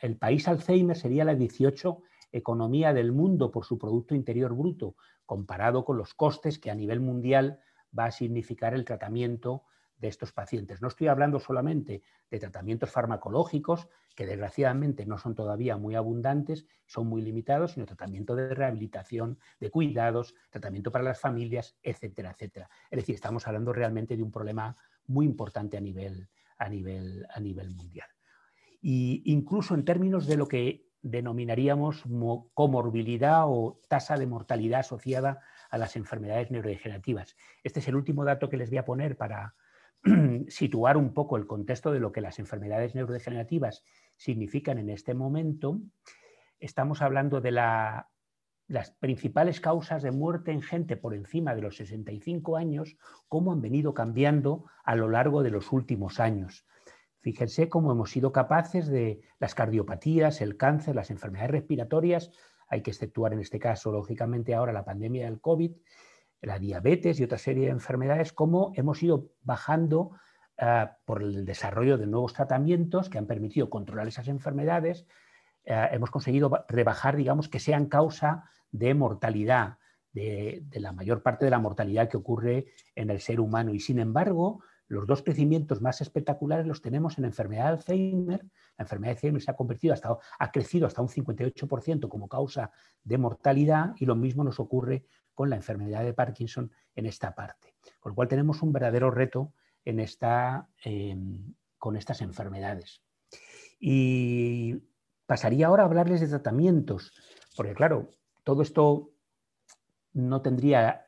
el país Alzheimer sería la 18 economía del mundo por su Producto Interior Bruto, comparado con los costes que a nivel mundial va a significar el tratamiento de estos pacientes. No estoy hablando solamente de tratamientos farmacológicos, que desgraciadamente no son todavía muy abundantes, son muy limitados, sino tratamiento de rehabilitación, de cuidados, tratamiento para las familias, etcétera, etcétera. Es decir, estamos hablando realmente de un problema muy importante a nivel mundial. Y incluso en términos de lo que denominaríamos comorbilidad o tasa de mortalidad asociada a las enfermedades neurodegenerativas. Este es el último dato que les voy a poner para situar un poco el contexto de lo que las enfermedades neurodegenerativas significan en este momento. Estamos hablando de las principales causas de muerte en gente por encima de los 65 años, cómo han venido cambiando a lo largo de los últimos años. Fíjense cómo hemos sido capaces de las cardiopatías, el cáncer, las enfermedades respiratorias, hay que exceptuar en este caso, lógicamente, ahora la pandemia del COVID, la diabetes y otra serie de enfermedades, cómo hemos ido bajando por el desarrollo de nuevos tratamientos que han permitido controlar esas enfermedades. Hemos conseguido rebajar, digamos, que sean causa de mortalidad, de la mayor parte de la mortalidad que ocurre en el ser humano. Y sin embargo, los dos crecimientos más espectaculares los tenemos en la enfermedad de Alzheimer. La enfermedad de Alzheimer se ha crecido hasta un 58% como causa de mortalidad, y lo mismo nos ocurre con la enfermedad de Parkinson en esta parte. Con lo cual tenemos un verdadero reto en con estas enfermedades. Y pasaría ahora a hablarles de tratamientos, porque claro, todo esto no tendría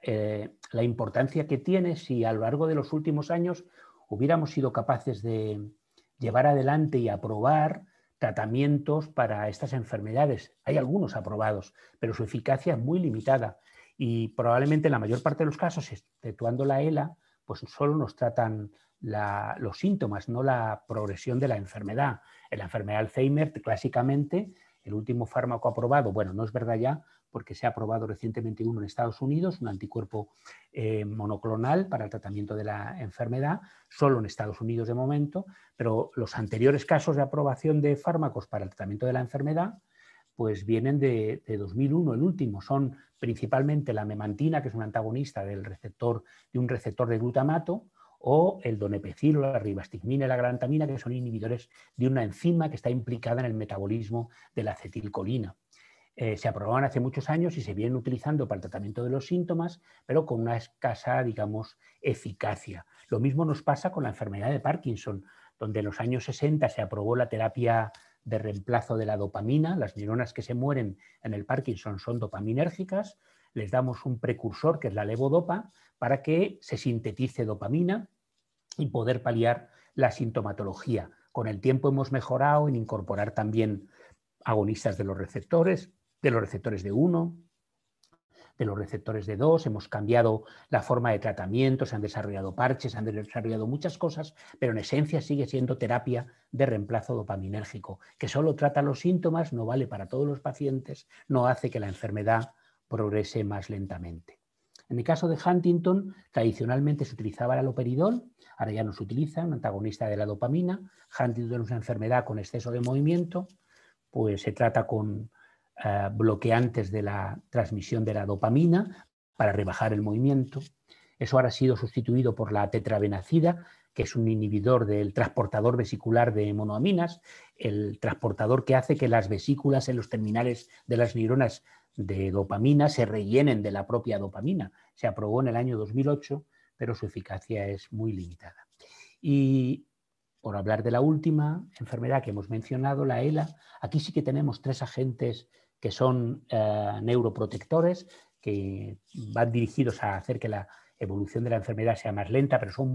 la importancia que tiene si a lo largo de los últimos años hubiéramos sido capaces de llevar adelante y aprobar tratamientos para estas enfermedades. Hay algunos aprobados, pero su eficacia es muy limitada y probablemente en la mayor parte de los casos, exceptuando la ELA, pues solo nos tratan los síntomas, no la progresión de la enfermedad. En la enfermedad de Alzheimer, clásicamente, el último fármaco aprobado, bueno, no es verdad ya, porque se ha aprobado recientemente uno en Estados Unidos, un anticuerpo monoclonal para el tratamiento de la enfermedad, solo en Estados Unidos de momento, pero los anteriores casos de aprobación de fármacos para el tratamiento de la enfermedad pues vienen de 2001, el último. Son principalmente la memantina, que es un antagonista de un receptor de glutamato, o el donepezil, o la ribastigmina y la galantamina, que son inhibidores de una enzima que está implicada en el metabolismo de la acetilcolina. Se aprobaron hace muchos años y se vienen utilizando para el tratamiento de los síntomas, pero con una escasa, digamos, eficacia. Lo mismo nos pasa con la enfermedad de Parkinson, donde en los años 60 se aprobó la terapia de reemplazo de la dopamina. Las neuronas que se mueren en el Parkinson son dopaminérgicas, les damos un precursor que es la levodopa para que se sintetice dopamina y poder paliar la sintomatología. Con el tiempo hemos mejorado en incorporar también agonistas de los receptores de 1, de los receptores de 2, hemos cambiado la forma de tratamiento, se han desarrollado parches, se han desarrollado muchas cosas, pero en esencia sigue siendo terapia de reemplazo dopaminérgico, que solo trata los síntomas, no vale para todos los pacientes, no hace que la enfermedad progrese más lentamente. En el caso de Huntington, tradicionalmente se utilizaba el haloperidol, ahora ya no se utiliza, un antagonista de la dopamina. Huntington es una enfermedad con exceso de movimiento, pues se trata con bloqueantes de la transmisión de la dopamina para rebajar el movimiento. Eso ahora ha sido sustituido por la tetrabenazida, que es un inhibidor del transportador vesicular de monoaminas, el transportador que hace que las vesículas en los terminales de las neuronas de dopamina se rellenen de la propia dopamina. Se aprobó en el año 2008, pero su eficacia es muy limitada. Y por hablar de la última enfermedad que hemos mencionado, la ELA, aquí sí que tenemos 3 agentes que son neuroprotectores, que van dirigidos a hacer que la evolución de la enfermedad sea más lenta, pero son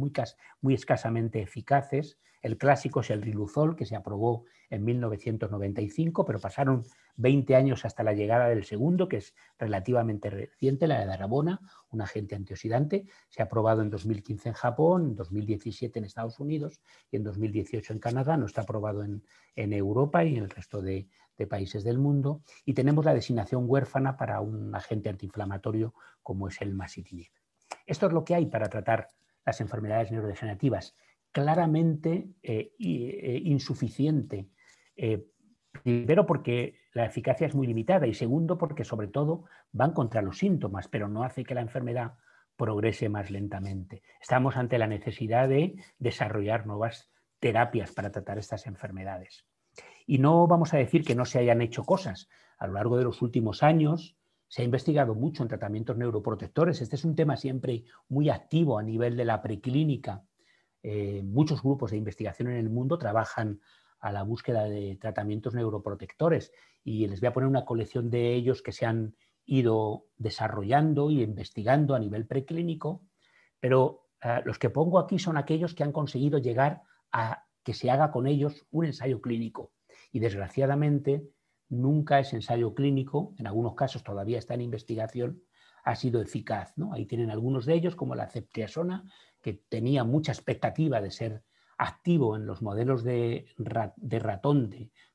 muy escasamente eficaces. El clásico es el riluzol, que se aprobó en 1995, pero pasaron 20 años hasta la llegada del segundo, que es relativamente reciente, la edaravona, un agente antioxidante. Se ha aprobado en 2015 en Japón, en 2017 en Estados Unidos y en 2018 en Canadá. No está aprobado en Europa y en el resto de países del mundo. Y tenemos la designación huérfana para un agente antiinflamatorio como es el masitinib. Esto es lo que hay para tratar las enfermedades neurodegenerativas. Claramente insuficiente. Primero porque la eficacia es muy limitada y segundo porque sobre todo van contra los síntomas, pero no hace que la enfermedad progrese más lentamente. Estamos ante la necesidad de desarrollar nuevas terapias para tratar estas enfermedades. Y no vamos a decir que no se hayan hecho cosas. A lo largo de los últimos años se ha investigado mucho en tratamientos neuroprotectores. Este es un tema siempre muy activo a nivel de la preclínica. Muchos grupos de investigación en el mundo trabajan a la búsqueda de tratamientos neuroprotectores y les voy a poner una colección de ellos que se han ido desarrollando y investigando a nivel preclínico, pero los que pongo aquí son aquellos que han conseguido llegar a que se haga con ellos un ensayo clínico y desgraciadamente nunca ese ensayo clínico, en algunos casos todavía está en investigación, ha sido eficaz, ¿no? Ahí tienen algunos de ellos como la ceftriaxona, que tenía mucha expectativa de ser activo en los modelos de ratón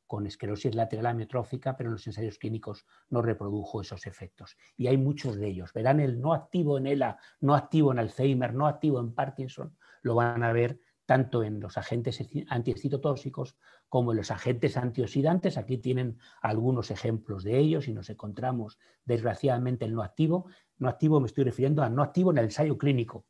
con esclerosis lateral amiotrófica, pero en los ensayos clínicos no reprodujo esos efectos. Y hay muchos de ellos. Verán el no activo en ELA, no activo en Alzheimer, no activo en Parkinson. Lo van a ver tanto en los agentes antiexcitotóxicos como en los agentes antioxidantes. Aquí tienen algunos ejemplos de ellos y nos encontramos, desgraciadamente, el no activo. No activo me estoy refiriendo a no activo en el ensayo clínico.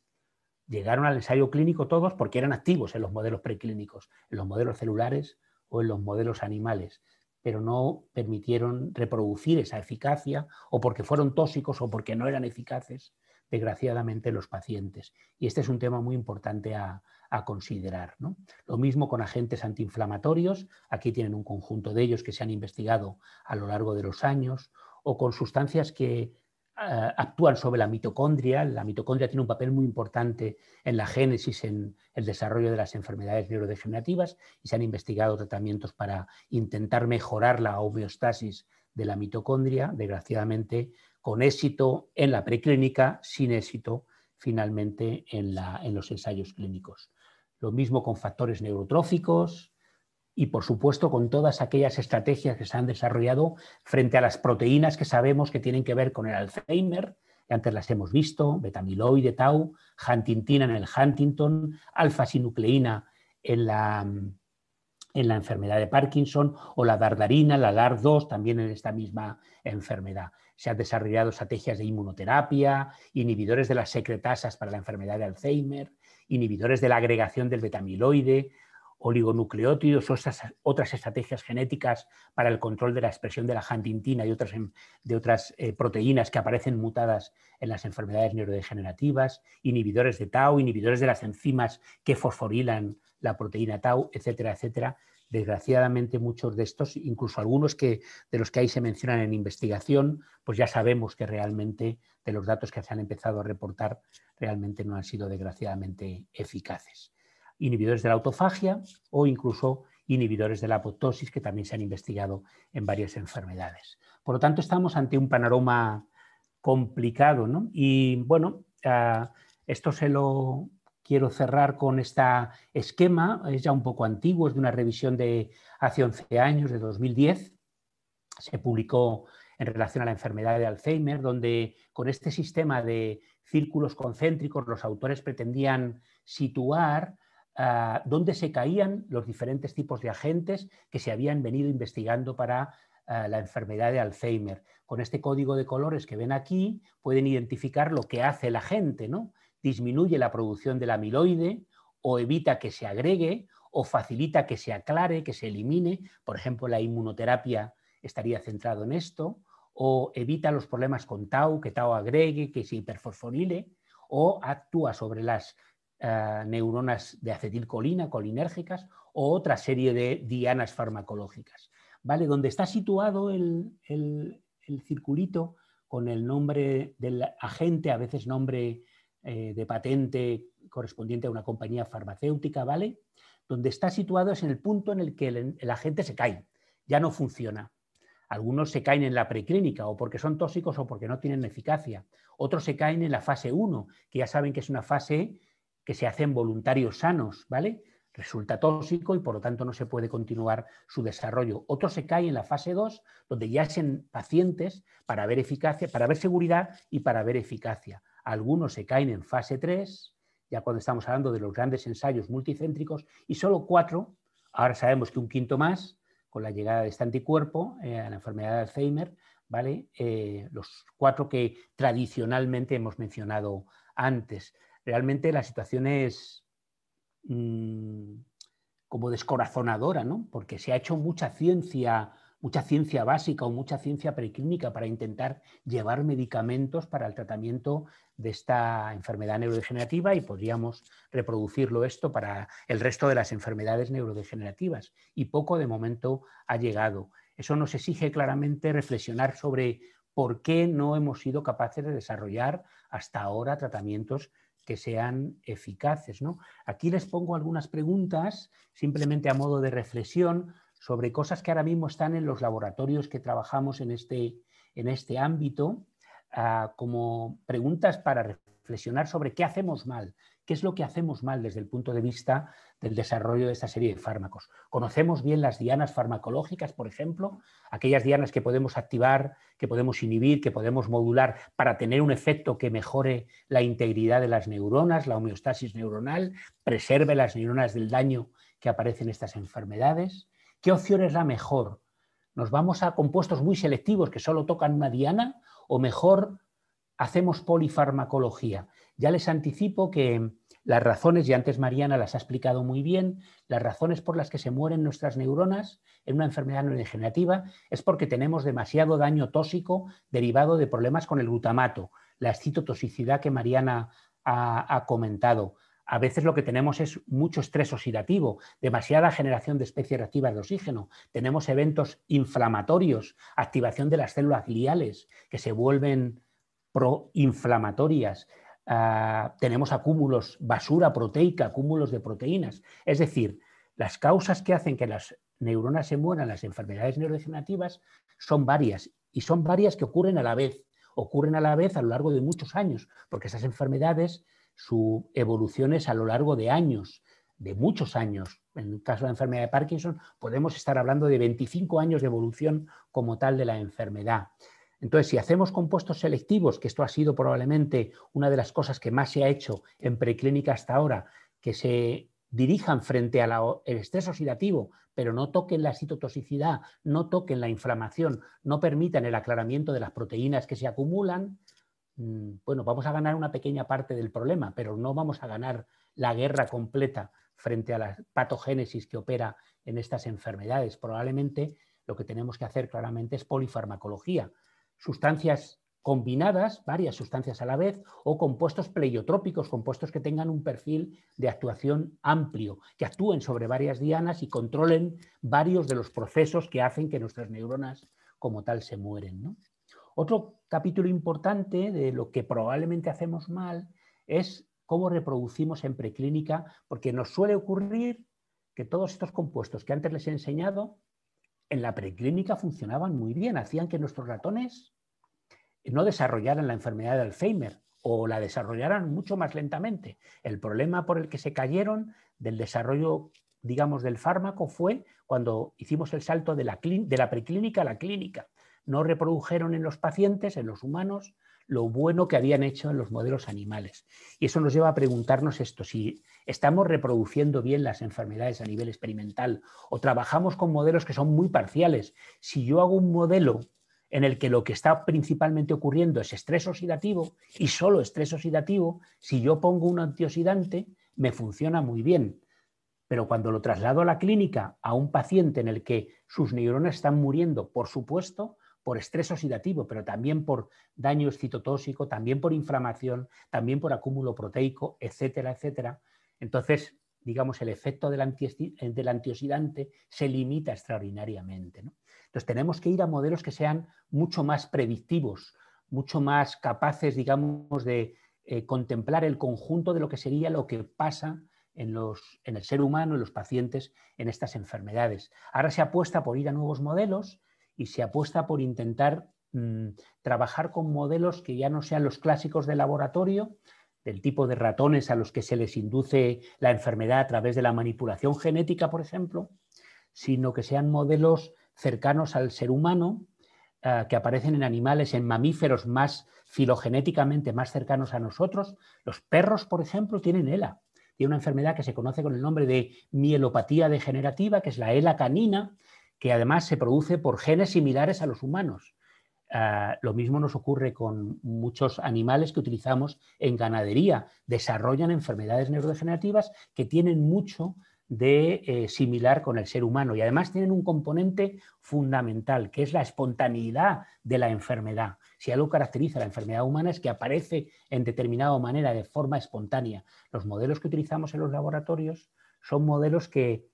Llegaron al ensayo clínico todos porque eran activos en los modelos preclínicos, en los modelos celulares o en los modelos animales, pero no permitieron reproducir esa eficacia, o porque fueron tóxicos o porque no eran eficaces, desgraciadamente, los pacientes. Y este es un tema muy importante a considerar, ¿no? Lo mismo con agentes antiinflamatorios, aquí tienen un conjunto de ellos que se han investigado a lo largo de los años, o con sustancias que actúan sobre la mitocondria. La mitocondria tiene un papel muy importante en la génesis, en el desarrollo de las enfermedades neurodegenerativas, y se han investigado tratamientos para intentar mejorar la homeostasis de la mitocondria, desgraciadamente con éxito en la preclínica, sin éxito finalmente en los ensayos clínicos. Lo mismo con factores neurotróficos, y, por supuesto, con todas aquellas estrategias que se han desarrollado frente a las proteínas que sabemos que tienen que ver con el Alzheimer, que antes las hemos visto: beta-amiloide, tau, huntingtina en el Huntington, alfa-sinucleína en la enfermedad de Parkinson, o la dardarina, la DAR2, también en esta misma enfermedad. Se han desarrollado estrategias de inmunoterapia, inhibidores de las secretasas para la enfermedad de Alzheimer, inhibidores de la agregación del beta-amiloide, oligonucleótidos, o otras estrategias genéticas para el control de la expresión de la huntingtina y de otras proteínas que aparecen mutadas en las enfermedades neurodegenerativas, inhibidores de tau, inhibidores de las enzimas que fosforilan la proteína tau, etcétera, etcétera. Desgraciadamente, muchos de estos, incluso algunos de los que ahí se mencionan en investigación, pues ya sabemos que realmente, de los datos que se han empezado a reportar, realmente no han sido, desgraciadamente, eficaces. Inhibidores de la autofagia o incluso inhibidores de la apoptosis, que también se han investigado en varias enfermedades. Por lo tanto, estamos ante un panorama complicado, ¿no? Y bueno, esto se lo quiero cerrar con este esquema. Es ya un poco antiguo, es de una revisión de hace 11 años, de 2010. Se publicó en relación a la enfermedad de Alzheimer, donde con este sistema de círculos concéntricos los autores pretendían situar dónde se caían los diferentes tipos de agentes que se habían venido investigando para la enfermedad de Alzheimer. Con este código de colores que ven aquí pueden identificar lo que hace el agente, ¿no? Disminuye la producción del amiloide, o evita que se agregue, o facilita que se aclare, que se elimine. Por ejemplo, la inmunoterapia estaría centrado en esto, o evita los problemas con tau, que tau agregue, que se hiperfosforile, o actúa sobre las neuronas de acetilcolina, colinérgicas, o otra serie de dianas farmacológicas. ¿Vale? Donde está situado el circulito con el nombre del agente, a veces nombre de patente correspondiente a una compañía farmacéutica, ¿vale? Donde está situado es en el punto en el que el agente se cae, ya no funciona. Algunos se caen en la preclínica, o porque son tóxicos o porque no tienen eficacia. Otros se caen en la fase 1, que ya saben que es una fase que se hace en voluntarios sanos, ¿vale? Resulta tóxico y por lo tanto no se puede continuar su desarrollo. Otros se caen en la fase 2, donde ya es en pacientes para ver eficacia, para ver seguridad y para ver eficacia. Algunos se caen en fase 3, ya cuando estamos hablando de los grandes ensayos multicéntricos, y solo 4, ahora sabemos que un quinto más, con la llegada de este anticuerpo a la enfermedad de Alzheimer, ¿vale? Los 4 que tradicionalmente hemos mencionado antes. Realmente la situación es como descorazonadora, ¿no? Porque se ha hecho mucha ciencia básica o mucha ciencia preclínica para intentar llevar medicamentos para el tratamiento de esta enfermedad neurodegenerativa, y podríamos reproducirlo esto para el resto de las enfermedades neurodegenerativas, y poco de momento ha llegado. Eso nos exige claramente reflexionar sobre por qué no hemos sido capaces de desarrollar hasta ahora tratamientos que sean eficaces, ¿no? Aquí les pongo algunas preguntas, simplemente a modo de reflexión, sobre cosas que ahora mismo están en los laboratorios que trabajamos en este ámbito, como preguntas para reflexionar sobre qué hacemos mal, ¿qué es lo que hacemos mal desde el punto de vista del desarrollo de esta serie de fármacos? ¿Conocemos bien las dianas farmacológicas, por ejemplo? Aquellas dianas que podemos activar, que podemos inhibir, que podemos modular para tener un efecto que mejore la integridad de las neuronas, la homeostasis neuronal, preserve las neuronas del daño que aparece en estas enfermedades. ¿Qué opción es la mejor? ¿Nos vamos a compuestos muy selectivos que solo tocan una diana o mejor hacemos polifarmacología? Ya les anticipo que las razones, y antes Mariana las ha explicado muy bien, las razones por las que se mueren nuestras neuronas en una enfermedad neurodegenerativa es porque tenemos demasiado daño tóxico derivado de problemas con el glutamato, la excitotoxicidad que Mariana ha comentado. A veces lo que tenemos es mucho estrés oxidativo, demasiada generación de especies reactivas de oxígeno, tenemos eventos inflamatorios, activación de las células gliales que se vuelven proinflamatorias, tenemos acúmulos, basura proteica, acúmulos de proteínas. Es decir, las causas que hacen que las neuronas se mueran, las enfermedades neurodegenerativas, son varias, y son varias que ocurren a la vez a lo largo de muchos años, porque esas enfermedades, su evolución es a lo largo de años, de muchos años. En el caso de la enfermedad de Parkinson podemos estar hablando de 25 años de evolución como tal de la enfermedad. Entonces, si hacemos compuestos selectivos, que esto ha sido probablemente una de las cosas que más se ha hecho en preclínica hasta ahora, que se dirijan frente al estrés oxidativo, pero no toquen la citotoxicidad, no toquen la inflamación, no permitan el aclaramiento de las proteínas que se acumulan, bueno, vamos a ganar una pequeña parte del problema, pero no vamos a ganar la guerra completa frente a la patogénesis que opera en estas enfermedades. Probablemente lo que tenemos que hacer claramente es polifarmacología. Sustancias combinadas, varias sustancias a la vez, o compuestos pleiotrópicos, compuestos que tengan un perfil de actuación amplio, que actúen sobre varias dianas y controlen varios de los procesos que hacen que nuestras neuronas como tal se mueren, ¿no? Otro capítulo importante de lo que probablemente hacemos mal es cómo reproducimos en preclínica, porque nos suele ocurrir que todos estos compuestos que antes les he enseñado en la preclínica funcionaban muy bien, hacían que nuestros ratones no desarrollaran la enfermedad de Alzheimer o la desarrollaran mucho más lentamente. El problema por el que se cayeron del desarrollo, digamos, del fármaco fue cuando hicimos el salto de la preclínica a la clínica. No reprodujeron en los pacientes, en los humanos, lo bueno que habían hecho en los modelos animales. Y eso nos lleva a preguntarnos esto, si estamos reproduciendo bien las enfermedades a nivel experimental o trabajamos con modelos que son muy parciales. Si yo hago un modelo en el que lo que está principalmente ocurriendo es estrés oxidativo y solo estrés oxidativo, si yo pongo un antioxidante, me funciona muy bien. Pero cuando lo traslado a la clínica a un paciente en el que sus neuronas están muriendo, por supuesto, por estrés oxidativo, pero también por daño citotóxico, también por inflamación, también por acúmulo proteico, etcétera, etcétera. Entonces, digamos, el efecto del antioxidante se limita extraordinariamente, ¿no? Entonces, tenemos que ir a modelos que sean mucho más predictivos, mucho más capaces, digamos, de contemplar el conjunto de lo que sería lo que pasa en el ser humano, en los pacientes, en estas enfermedades. Ahora se apuesta por ir a nuevos modelos y se apuesta por intentar trabajar con modelos que ya no sean los clásicos de laboratorio, del tipo de ratones a los que se les induce la enfermedad a través de la manipulación genética, por ejemplo, sino que sean modelos cercanos al ser humano, que aparecen en animales, en mamíferos más filogenéticamente más cercanos a nosotros. Los perros, por ejemplo, tienen ELA. Tiene una enfermedad que se conoce con el nombre de mielopatía degenerativa, que es la ELA canina, que además se produce por genes similares a los humanos. Lo mismo nos ocurre con muchos animales que utilizamos en ganadería. Desarrollan enfermedades neurodegenerativas que tienen mucho de similar con el ser humano y además tienen un componente fundamental, que es la espontaneidad de la enfermedad. Si algo caracteriza a la enfermedad humana es que aparece en determinada manera, de forma espontánea. Los modelos que utilizamos en los laboratorios son modelos que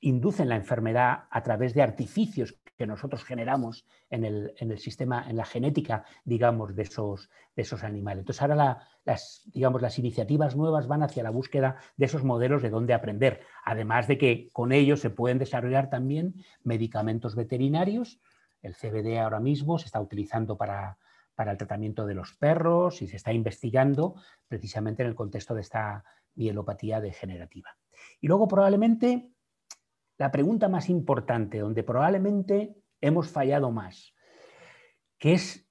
inducen la enfermedad a través de artificios que nosotros generamos en el sistema, en la genética, digamos, de esos animales. Entonces, ahora las iniciativas nuevas van hacia la búsqueda de esos modelos de dónde aprender, además de que con ellos se pueden desarrollar también medicamentos veterinarios. El CBD ahora mismo se está utilizando para para el tratamiento de los perros y se está investigando precisamente en el contexto de esta mielopatía degenerativa. Y luego probablemente la pregunta más importante, donde probablemente hemos fallado más, que es,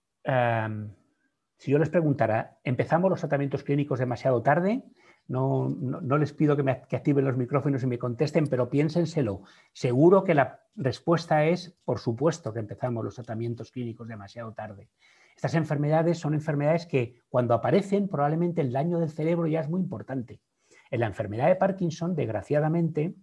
si yo les preguntara, ¿empezamos los tratamientos clínicos demasiado tarde? No les pido que activen los micrófonos y me contesten, pero piénsenselo. Seguro que la respuesta es, por supuesto, que empezamos los tratamientos clínicos demasiado tarde. Estas enfermedades son enfermedades que cuando aparecen probablemente el daño del cerebro ya es muy importante. En la enfermedad de Parkinson, desgraciadamente,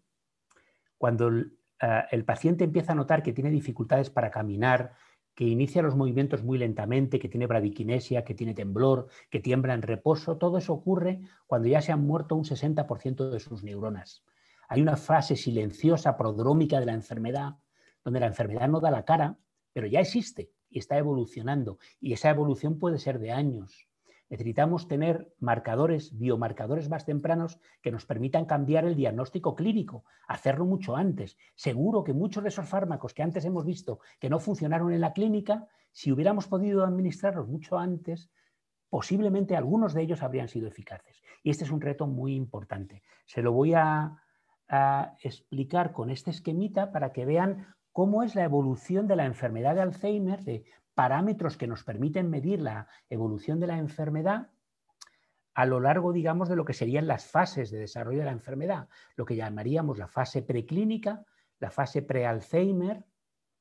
cuando el paciente empieza a notar que tiene dificultades para caminar, que inicia los movimientos muy lentamente, que tiene bradiquinesia, que tiene temblor, que tiembla en reposo, todo eso ocurre cuando ya se han muerto un 60% de sus neuronas. Hay una fase silenciosa, prodrómica de la enfermedad, donde la enfermedad no da la cara, pero ya existe y está evolucionando, y esa evolución puede ser de años. Necesitamos tener marcadores, biomarcadores más tempranos que nos permitan cambiar el diagnóstico clínico, hacerlo mucho antes. Seguro que muchos de esos fármacos que antes hemos visto que no funcionaron en la clínica, si hubiéramos podido administrarlos mucho antes, posiblemente algunos de ellos habrían sido eficaces. Y este es un reto muy importante. Se lo voy a explicar con este esquemita para que vean cómo es la evolución de la enfermedad de Alzheimer, de parámetros que nos permiten medir la evolución de la enfermedad a lo largo, digamos, de lo que serían las fases de desarrollo de la enfermedad, lo que llamaríamos la fase preclínica, la fase pre-Alzheimer,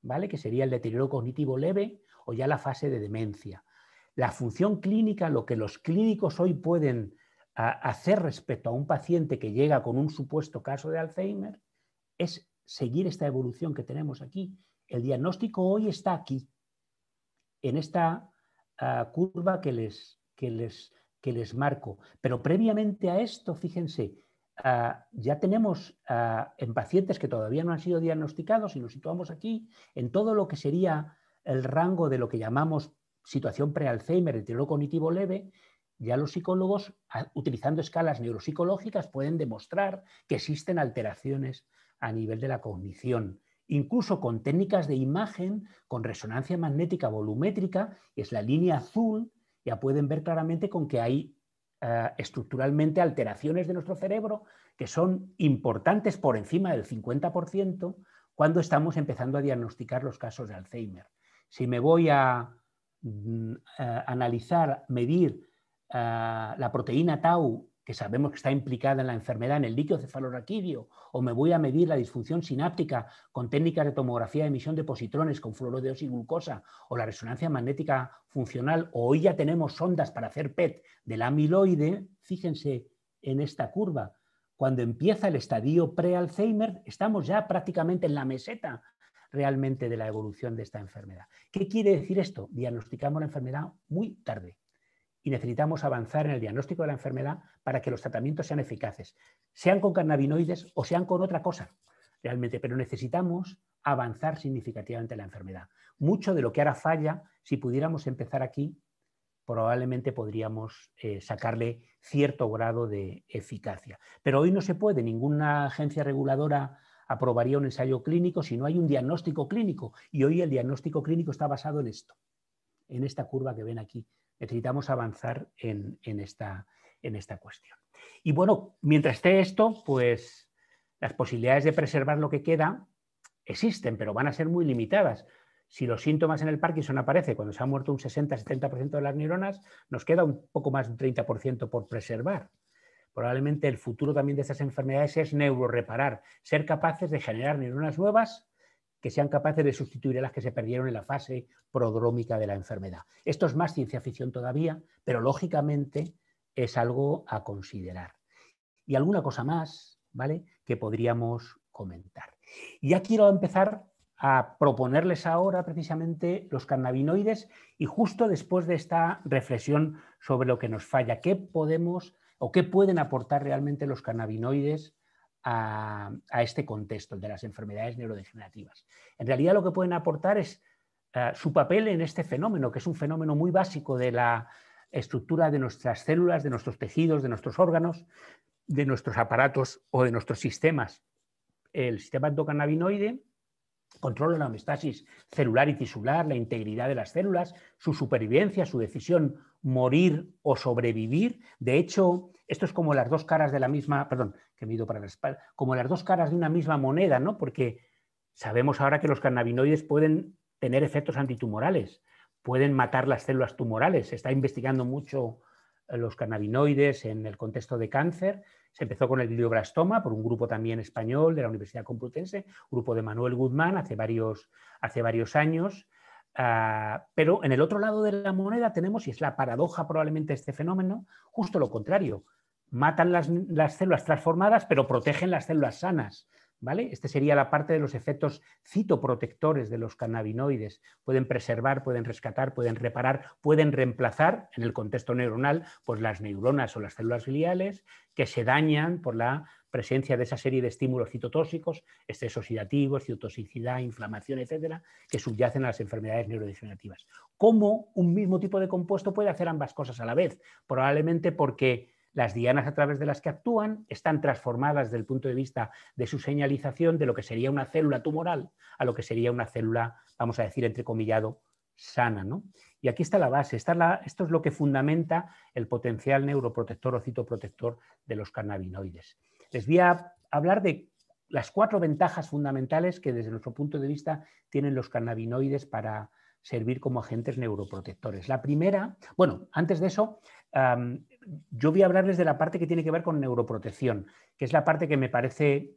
¿vale?, que sería el deterioro cognitivo leve, o ya la fase de demencia. La función clínica, lo que los clínicos hoy pueden hacer respecto a un paciente que llega con un supuesto caso de Alzheimer, es seguir esta evolución que tenemos aquí. El diagnóstico hoy está aquí, en esta curva que les marco. Pero previamente a esto, fíjense, ya tenemos en pacientes que todavía no han sido diagnosticados, y nos situamos aquí, en todo lo que sería el rango de lo que llamamos situación pre-Alzheimer, deterioro cognitivo leve, ya los psicólogos, utilizando escalas neuropsicológicas, pueden demostrar que existen alteraciones a nivel de la cognición. Incluso con técnicas de imagen, con resonancia magnética volumétrica, es la línea azul, ya pueden ver claramente con que hay estructuralmente alteraciones de nuestro cerebro que son importantes por encima del 50% cuando estamos empezando a diagnosticar los casos de Alzheimer. Si me voy a analizar, medir la proteína tau, que sabemos que está implicada en la enfermedad, en el líquido cefalorraquídeo, o me voy a medir la disfunción sináptica con técnicas de tomografía de emisión de positrones con fluoruro de oxiglucosa, o la resonancia magnética funcional, o hoy ya tenemos sondas para hacer PET del amiloide, fíjense en esta curva. Cuando empieza el estadio pre-Alzheimer, estamos ya prácticamente en la meseta realmente de la evolución de esta enfermedad. ¿Qué quiere decir esto? Diagnosticamos la enfermedad muy tarde. Y necesitamos avanzar en el diagnóstico de la enfermedad para que los tratamientos sean eficaces, sean con cannabinoides o sean con otra cosa, realmente, pero necesitamos avanzar significativamente en la enfermedad. Mucho de lo que ahora falla, si pudiéramos empezar aquí, probablemente podríamos sacarle cierto grado de eficacia. Pero hoy no se puede, ninguna agencia reguladora aprobaría un ensayo clínico si no hay un diagnóstico clínico, y hoy el diagnóstico clínico está basado en esto, en esta curva que ven aquí. Necesitamos avanzar en esta cuestión. Y bueno, mientras esté esto, pues las posibilidades de preservar lo que queda existen, pero van a ser muy limitadas. Si los síntomas en el Parkinson aparecen cuando se ha muerto un 60-70% de las neuronas, nos queda un poco más de un 30% por preservar. Probablemente el futuro también de estas enfermedades es neuroreparar, ser capaces de generar neuronas nuevas que sean capaces de sustituir a las que se perdieron en la fase prodrómica de la enfermedad. Esto es más ciencia ficción todavía, pero lógicamente es algo a considerar. Y alguna cosa más, ¿vale?, que podríamos comentar. Y ya quiero empezar a proponerles ahora precisamente los cannabinoides, y justo después de esta reflexión sobre lo que nos falla, qué podemos o qué pueden aportar realmente los cannabinoides a este contexto, el de las enfermedades neurodegenerativas. En realidad lo que pueden aportar es su papel en este fenómeno, que es un fenómeno muy básico de la estructura de nuestras células, de nuestros tejidos, de nuestros órganos, de nuestros aparatos o de nuestros sistemas. El sistema endocannabinoide controla la homeostasis celular y tisular, la integridad de las células, su supervivencia, su decisión morir o sobrevivir. De hecho, esto es como las dos caras de la misma, perdón, que me he ido para la espalda, como las dos caras de una misma moneda, ¿no? Porque sabemos ahora que los cannabinoides pueden tener efectos antitumorales, pueden matar las células tumorales. Se está investigando mucho los cannabinoides en el contexto de cáncer. Se empezó con el glioblastoma por un grupo también español de la Universidad Complutense, grupo de Manuel Guzmán, hace varios años. Pero en el otro lado de la moneda tenemos, y es la paradoja probablemente de este fenómeno, justo lo contrario. Matan las células transformadas, pero protegen las células sanas. ¿Vale? Este sería la parte de los efectos citoprotectores de los cannabinoides. Pueden preservar, pueden rescatar, pueden reparar, pueden reemplazar en el contexto neuronal pues las neuronas o las células gliales que se dañan por la presencia de esa serie de estímulos citotóxicos, estrés oxidativo, citotoxicidad, inflamación, etcétera, que subyacen a las enfermedades neurodegenerativas. ¿Cómo un mismo tipo de compuesto puede hacer ambas cosas a la vez? Probablemente porque las dianas a través de las que actúan están transformadas desde el punto de vista de su señalización de lo que sería una célula tumoral a lo que sería una célula, vamos a decir, entrecomillado, sana, ¿no? Y aquí está la base, esto es lo que fundamenta el potencial neuroprotector o citoprotector de los cannabinoides. Les voy a hablar de las 4 ventajas fundamentales que desde nuestro punto de vista tienen los cannabinoides para servir como agentes neuroprotectores. La primera, bueno, antes de eso, yo voy a hablarles de la parte que tiene que ver con neuroprotección, que es la parte que me parece,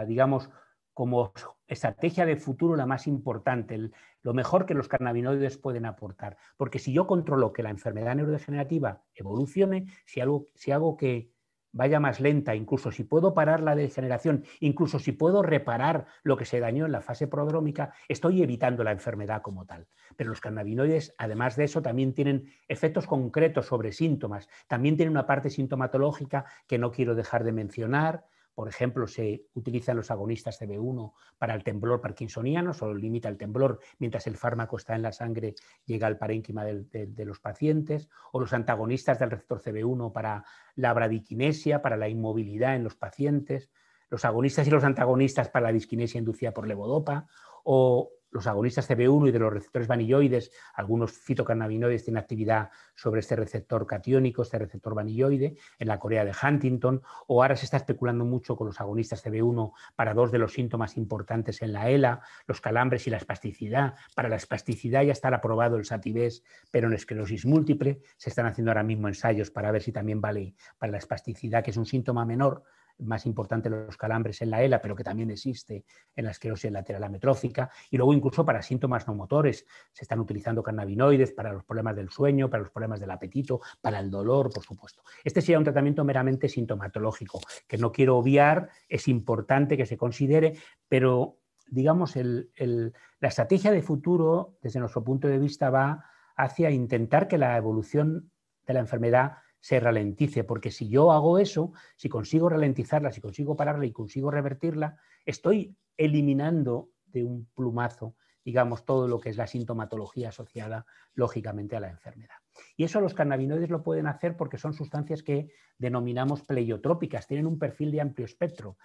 digamos, como estrategia de futuro la más importante, lo mejor que los cannabinoides pueden aportar. Porque si yo controlo que la enfermedad neurodegenerativa evolucione, si hago que vaya más lenta, incluso si puedo parar la degeneración, incluso si puedo reparar lo que se dañó en la fase prodrómica, estoy evitando la enfermedad como tal. Pero los cannabinoides, además de eso, también tienen efectos concretos sobre síntomas, también tienen una parte sintomatológica que no quiero dejar de mencionar. Por ejemplo, se utilizan los agonistas CB1 para el temblor parkinsoniano, solo limita el temblor mientras el fármaco está en la sangre, llega al parénquima de los pacientes, o los antagonistas del receptor CB1 para la bradiquinesia, para la inmovilidad en los pacientes, los agonistas y los antagonistas para la disquinesia inducida por levodopa, o los agonistas CB1 y de los receptores vanilloides, algunos fitocannabinoides tienen actividad sobre este receptor catiónico, este receptor vanilloide, en la corea de Huntington, o ahora se está especulando mucho con los agonistas CB1 para 2 de los síntomas importantes en la ELA, los calambres y la espasticidad. Para la espasticidad ya está aprobado el Sativex, pero en esclerosis múltiple se están haciendo ahora mismo ensayos para ver si también vale para la espasticidad, que es un síntoma menor, más importante los calambres en la ELA, pero que también existe en la esclerosis lateral amiotrófica, y luego incluso para síntomas no motores. Se están utilizando cannabinoides para los problemas del sueño, para los problemas del apetito, para el dolor, por supuesto. Este sería un tratamiento meramente sintomatológico, que no quiero obviar, es importante que se considere, pero digamos la estrategia de futuro, desde nuestro punto de vista, va hacia intentar que la evolución de la enfermedad se ralentice, porque si yo hago eso, si consigo ralentizarla, si consigo pararla y consigo revertirla, estoy eliminando de un plumazo, digamos, todo lo que es la sintomatología asociada, lógicamente, a la enfermedad. Y eso los cannabinoides lo pueden hacer porque son sustancias que denominamos pleiotrópicas, tienen un perfil de amplio espectro,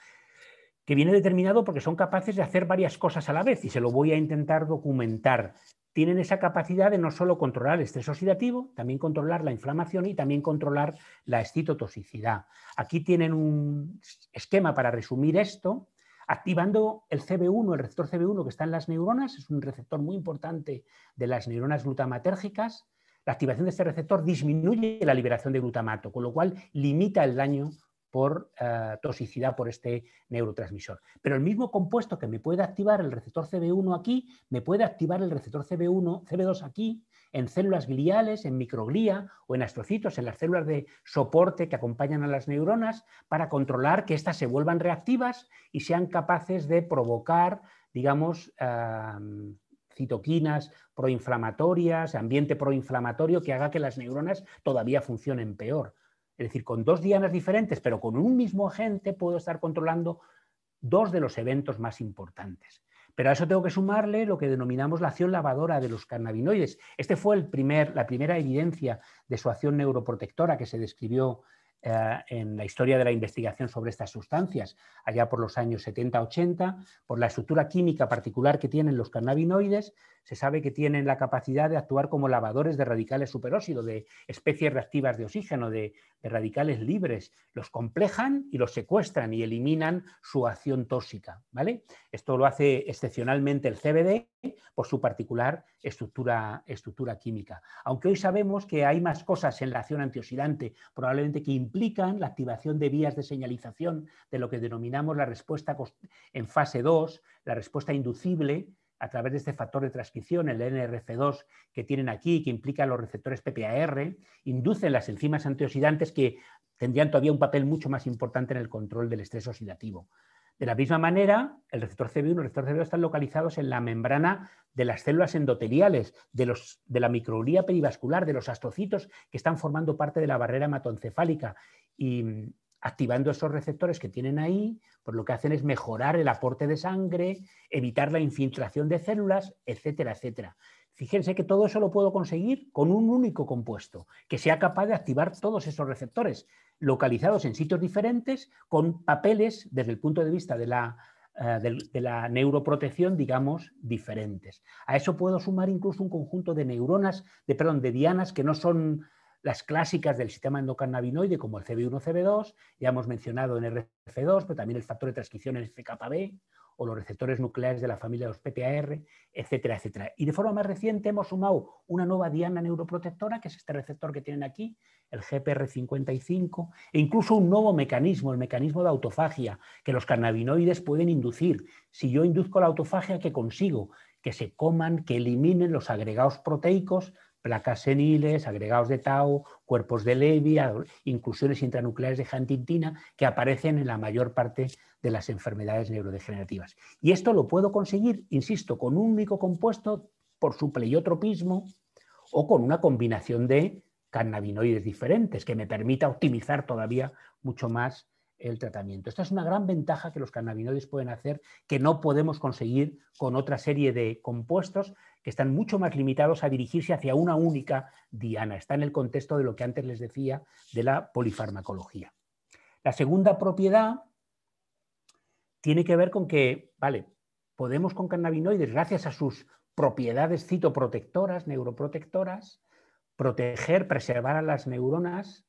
que viene determinado porque son capaces de hacer varias cosas a la vez, y se lo voy a intentar documentar. Tienen esa capacidad de no solo controlar el estrés oxidativo, también controlar la inflamación y también controlar la excitotoxicidad. Aquí tienen un esquema para resumir esto, activando el CB1, el receptor CB1 que está en las neuronas, es un receptor muy importante de las neuronas glutamatérgicas. La activación de este receptor disminuye la liberación de glutamato, con lo cual limita el daño por toxicidad por este neurotransmisor. Pero el mismo compuesto que me puede activar el receptor CB1 aquí, me puede activar el receptor CB2 aquí, en células gliales, en microglía o en astrocitos, en las células de soporte que acompañan a las neuronas, para controlar que éstas se vuelvan reactivas y sean capaces de provocar, digamos, citoquinas proinflamatorias, ambiente proinflamatorio que haga que las neuronas todavía funcionen peor. Es decir, con 2 dianas diferentes, pero con un mismo agente, puedo estar controlando 2 de los eventos más importantes. Pero a eso tengo que sumarle lo que denominamos la acción lavadora de los cannabinoides. Este fue la primera evidencia de su acción neuroprotectora que se describió en la historia de la investigación sobre estas sustancias, allá por los años 70-80, por la estructura química particular que tienen los cannabinoides. Se sabe que tienen la capacidad de actuar como lavadores de radicales superóxido, de especies reactivas de oxígeno, de radicales libres. Los complejan y los secuestran y eliminan su acción tóxica, ¿vale? Esto lo hace excepcionalmente el CBD por su particular estructura química. Aunque hoy sabemos que hay más cosas en la acción antioxidante, probablemente que implican la activación de vías de señalización de lo que denominamos la respuesta en fase 2, la respuesta inducible, a través de este factor de transcripción, el NRF2 que tienen aquí, que implica los receptores PPAR, inducen las enzimas antioxidantes que tendrían todavía un papel mucho más importante en el control del estrés oxidativo. De la misma manera, el receptor CB1 y el receptor CB2 están localizados en la membrana de las células endoteliales, de la microglía perivascular, de los astrocitos que están formando parte de la barrera hematoencefálica, y activando esos receptores que tienen ahí, pues lo que hacen es mejorar el aporte de sangre, evitar la infiltración de células, etcétera, etcétera. Fíjense que todo eso lo puedo conseguir con un único compuesto, que sea capaz de activar todos esos receptores, localizados en sitios diferentes, con papeles, desde el punto de vista de la neuroprotección, digamos, diferentes. A eso puedo sumar incluso un conjunto de neuronas, de dianas que no son las clásicas del sistema endocannabinoide, como el CB1, CB2, ya hemos mencionado en RF2, pero también el factor de transcripción en FKB, o los receptores nucleares de la familia de los PPAR, etcétera, etcétera. Y de forma más reciente hemos sumado una nueva diana neuroprotectora, que es este receptor que tienen aquí, el GPR55, e incluso un nuevo mecanismo, el mecanismo de autofagia, que los cannabinoides pueden inducir. Si yo induzco la autofagia, ¿qué consigo? Que se coman, que eliminen los agregados proteicos, placas seniles, agregados de tau, cuerpos de Levy, inclusiones intranucleares de huntingtina, que aparecen en la mayor parte de las enfermedades neurodegenerativas. Y esto lo puedo conseguir, insisto, con un único compuesto por su pleiotropismo o con una combinación de cannabinoides diferentes que me permita optimizar todavía mucho más el tratamiento. Esta es una gran ventaja que los cannabinoides pueden hacer, que no podemos conseguir con otra serie de compuestos que están mucho más limitados a dirigirse hacia una única diana. Está en el contexto de lo que antes les decía de la polifarmacología. La segunda propiedad tiene que ver con que, vale, podemos con cannabinoides, gracias a sus propiedades citoprotectoras, neuroprotectoras, preservar a las neuronas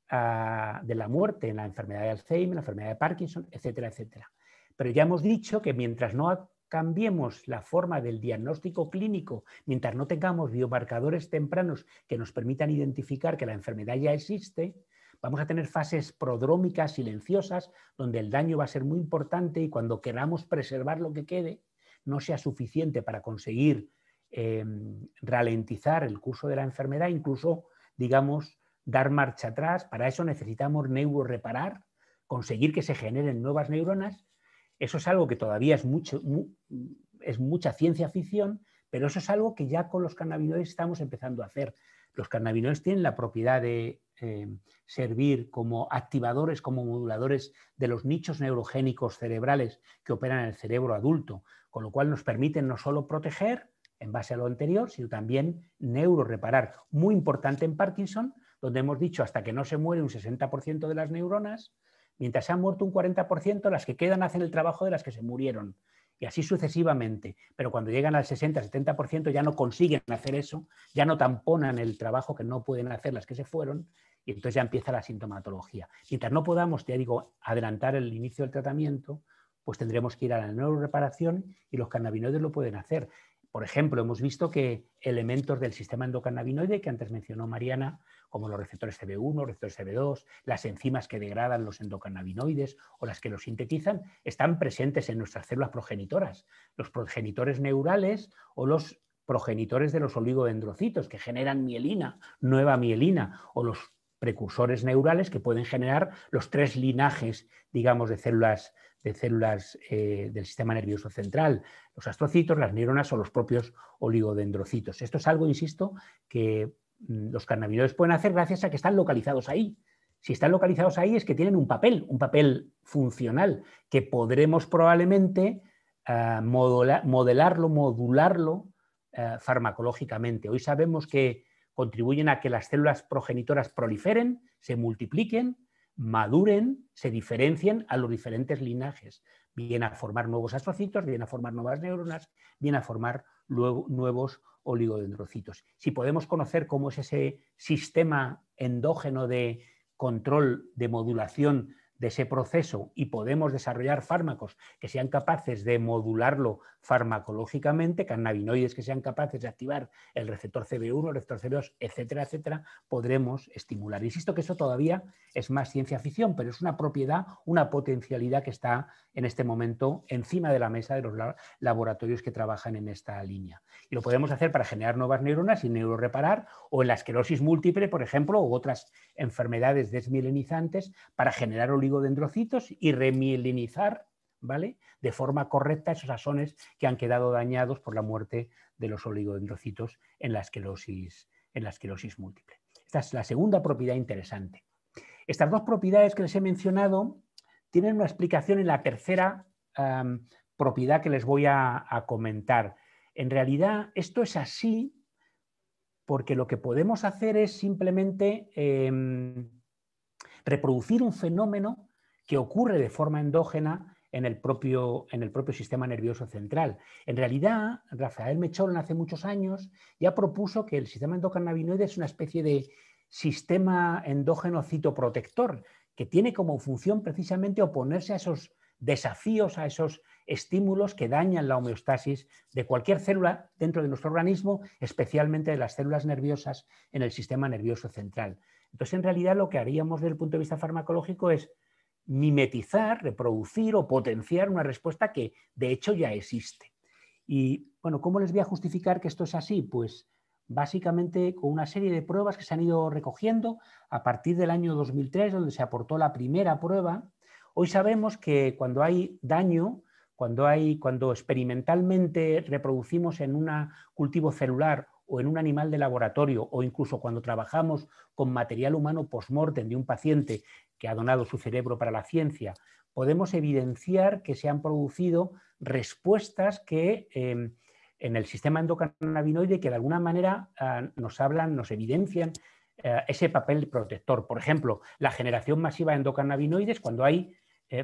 de la muerte en la enfermedad de Alzheimer, la enfermedad de Parkinson, etcétera, etcétera. Pero ya hemos dicho que mientras no cambiemos la forma del diagnóstico clínico, mientras no tengamos biomarcadores tempranos que nos permitan identificar que la enfermedad ya existe, vamos a tener fases prodrómicas silenciosas donde el daño va a ser muy importante y cuando queramos preservar lo que quede no sea suficiente para conseguir ralentizar el curso de la enfermedad, incluso, digamos, dar marcha atrás. Para eso necesitamos neuroreparar, conseguir que se generen nuevas neuronas. Eso es algo que todavía es mucha ciencia ficción, pero eso es algo que ya con los cannabinoides estamos empezando a hacer. Los cannabinoides tienen la propiedad de servir como activadores, como moduladores de los nichos neurogénicos cerebrales que operan en el cerebro adulto, con lo cual nos permiten no solo proteger en base a lo anterior, sino también neuroreparar. Muy importante en Parkinson, donde hemos dicho hasta que no se muere un 60% de las neuronas, mientras se han muerto un 40%, las que quedan hacen el trabajo de las que se murieron. Y así sucesivamente. Pero cuando llegan al 60-70% ya no consiguen hacer eso, ya no tamponan el trabajo que no pueden hacer las que se fueron, y entonces ya empieza la sintomatología. Mientras no podamos, ya digo, adelantar el inicio del tratamiento, pues tendremos que ir a la neuroreparación y los cannabinoides lo pueden hacer. Por ejemplo, hemos visto que elementos del sistema endocannabinoide que antes mencionó Mariana, como los receptores CB1, receptores CB2, las enzimas que degradan los endocannabinoides o las que los sintetizan, están presentes en nuestras células progenitoras. Los progenitores neurales o los progenitores de los oligodendrocitos que generan mielina, nueva mielina, o los precursores neurales que pueden generar los 3 linajes, digamos, de células del sistema nervioso central, los astrocitos, las neuronas o los propios oligodendrocitos. Esto es algo, insisto, que los cannabinoides pueden hacer gracias a que están localizados ahí. Si están localizados ahí es que tienen un papel funcional que podremos probablemente modularlo farmacológicamente. Hoy sabemos que contribuyen a que las células progenitoras proliferen, se multipliquen, maduren, se diferencien a los diferentes linajes, bien a formar nuevos astrocitos, bien a formar nuevas neuronas, bien a formar nuevos oligodendrocitos. Si podemos conocer cómo es ese sistema endógeno de control, de modulación de ese proceso y podemos desarrollar fármacos que sean capaces de modularlo farmacológicamente, cannabinoides que sean capaces de activar el receptor CB1, el receptor CB2, etcétera, etcétera, podremos estimular. Insisto que eso todavía es más ciencia ficción, pero es una propiedad, una potencialidad que está en este momento encima de la mesa de los laboratorios que trabajan en esta línea. Y lo podemos hacer para generar nuevas neuronas y neuroreparar, o en la esclerosis múltiple, por ejemplo, u otras enfermedades desmielinizantes, para generar oligodendrocitos y remielinizar, ¿vale?, de forma correcta esos axones que han quedado dañados por la muerte de los oligodendrocitos en la esclerosis múltiple. Esta es la segunda propiedad interesante. Estas dos propiedades que les he mencionado tienen una explicación en la tercera propiedad que les voy a comentar. En realidad, esto es así porque lo que podemos hacer es simplemente reproducir un fenómeno que ocurre de forma endógena en el propio sistema nervioso central. En realidad, Rafael Mechol hace muchos años ya propuso que el sistema endocannabinoide es una especie de sistema endógeno citoprotector que tiene como función precisamente oponerse a esos desafíos, a esos estímulos que dañan la homeostasis de cualquier célula dentro de nuestro organismo, especialmente de las células nerviosas en el sistema nervioso central. Entonces, en realidad, lo que haríamos desde el punto de vista farmacológico es mimetizar, reproducir o potenciar una respuesta que, de hecho, ya existe. Y, bueno, ¿cómo les voy a justificar que esto es así? Pues, básicamente, con una serie de pruebas que se han ido recogiendo a partir del año 2003, donde se aportó la primera prueba. Hoy sabemos que cuando hay daño, cuando experimentalmente reproducimos en un cultivo celular o en un animal de laboratorio, o incluso cuando trabajamos con material humano post-mortem de un paciente que ha donado su cerebro para la ciencia, podemos evidenciar que se han producido respuestas que en el sistema endocannabinoide que de alguna manera nos evidencian ese papel protector. Por ejemplo, la generación masiva de endocannabinoides cuando hay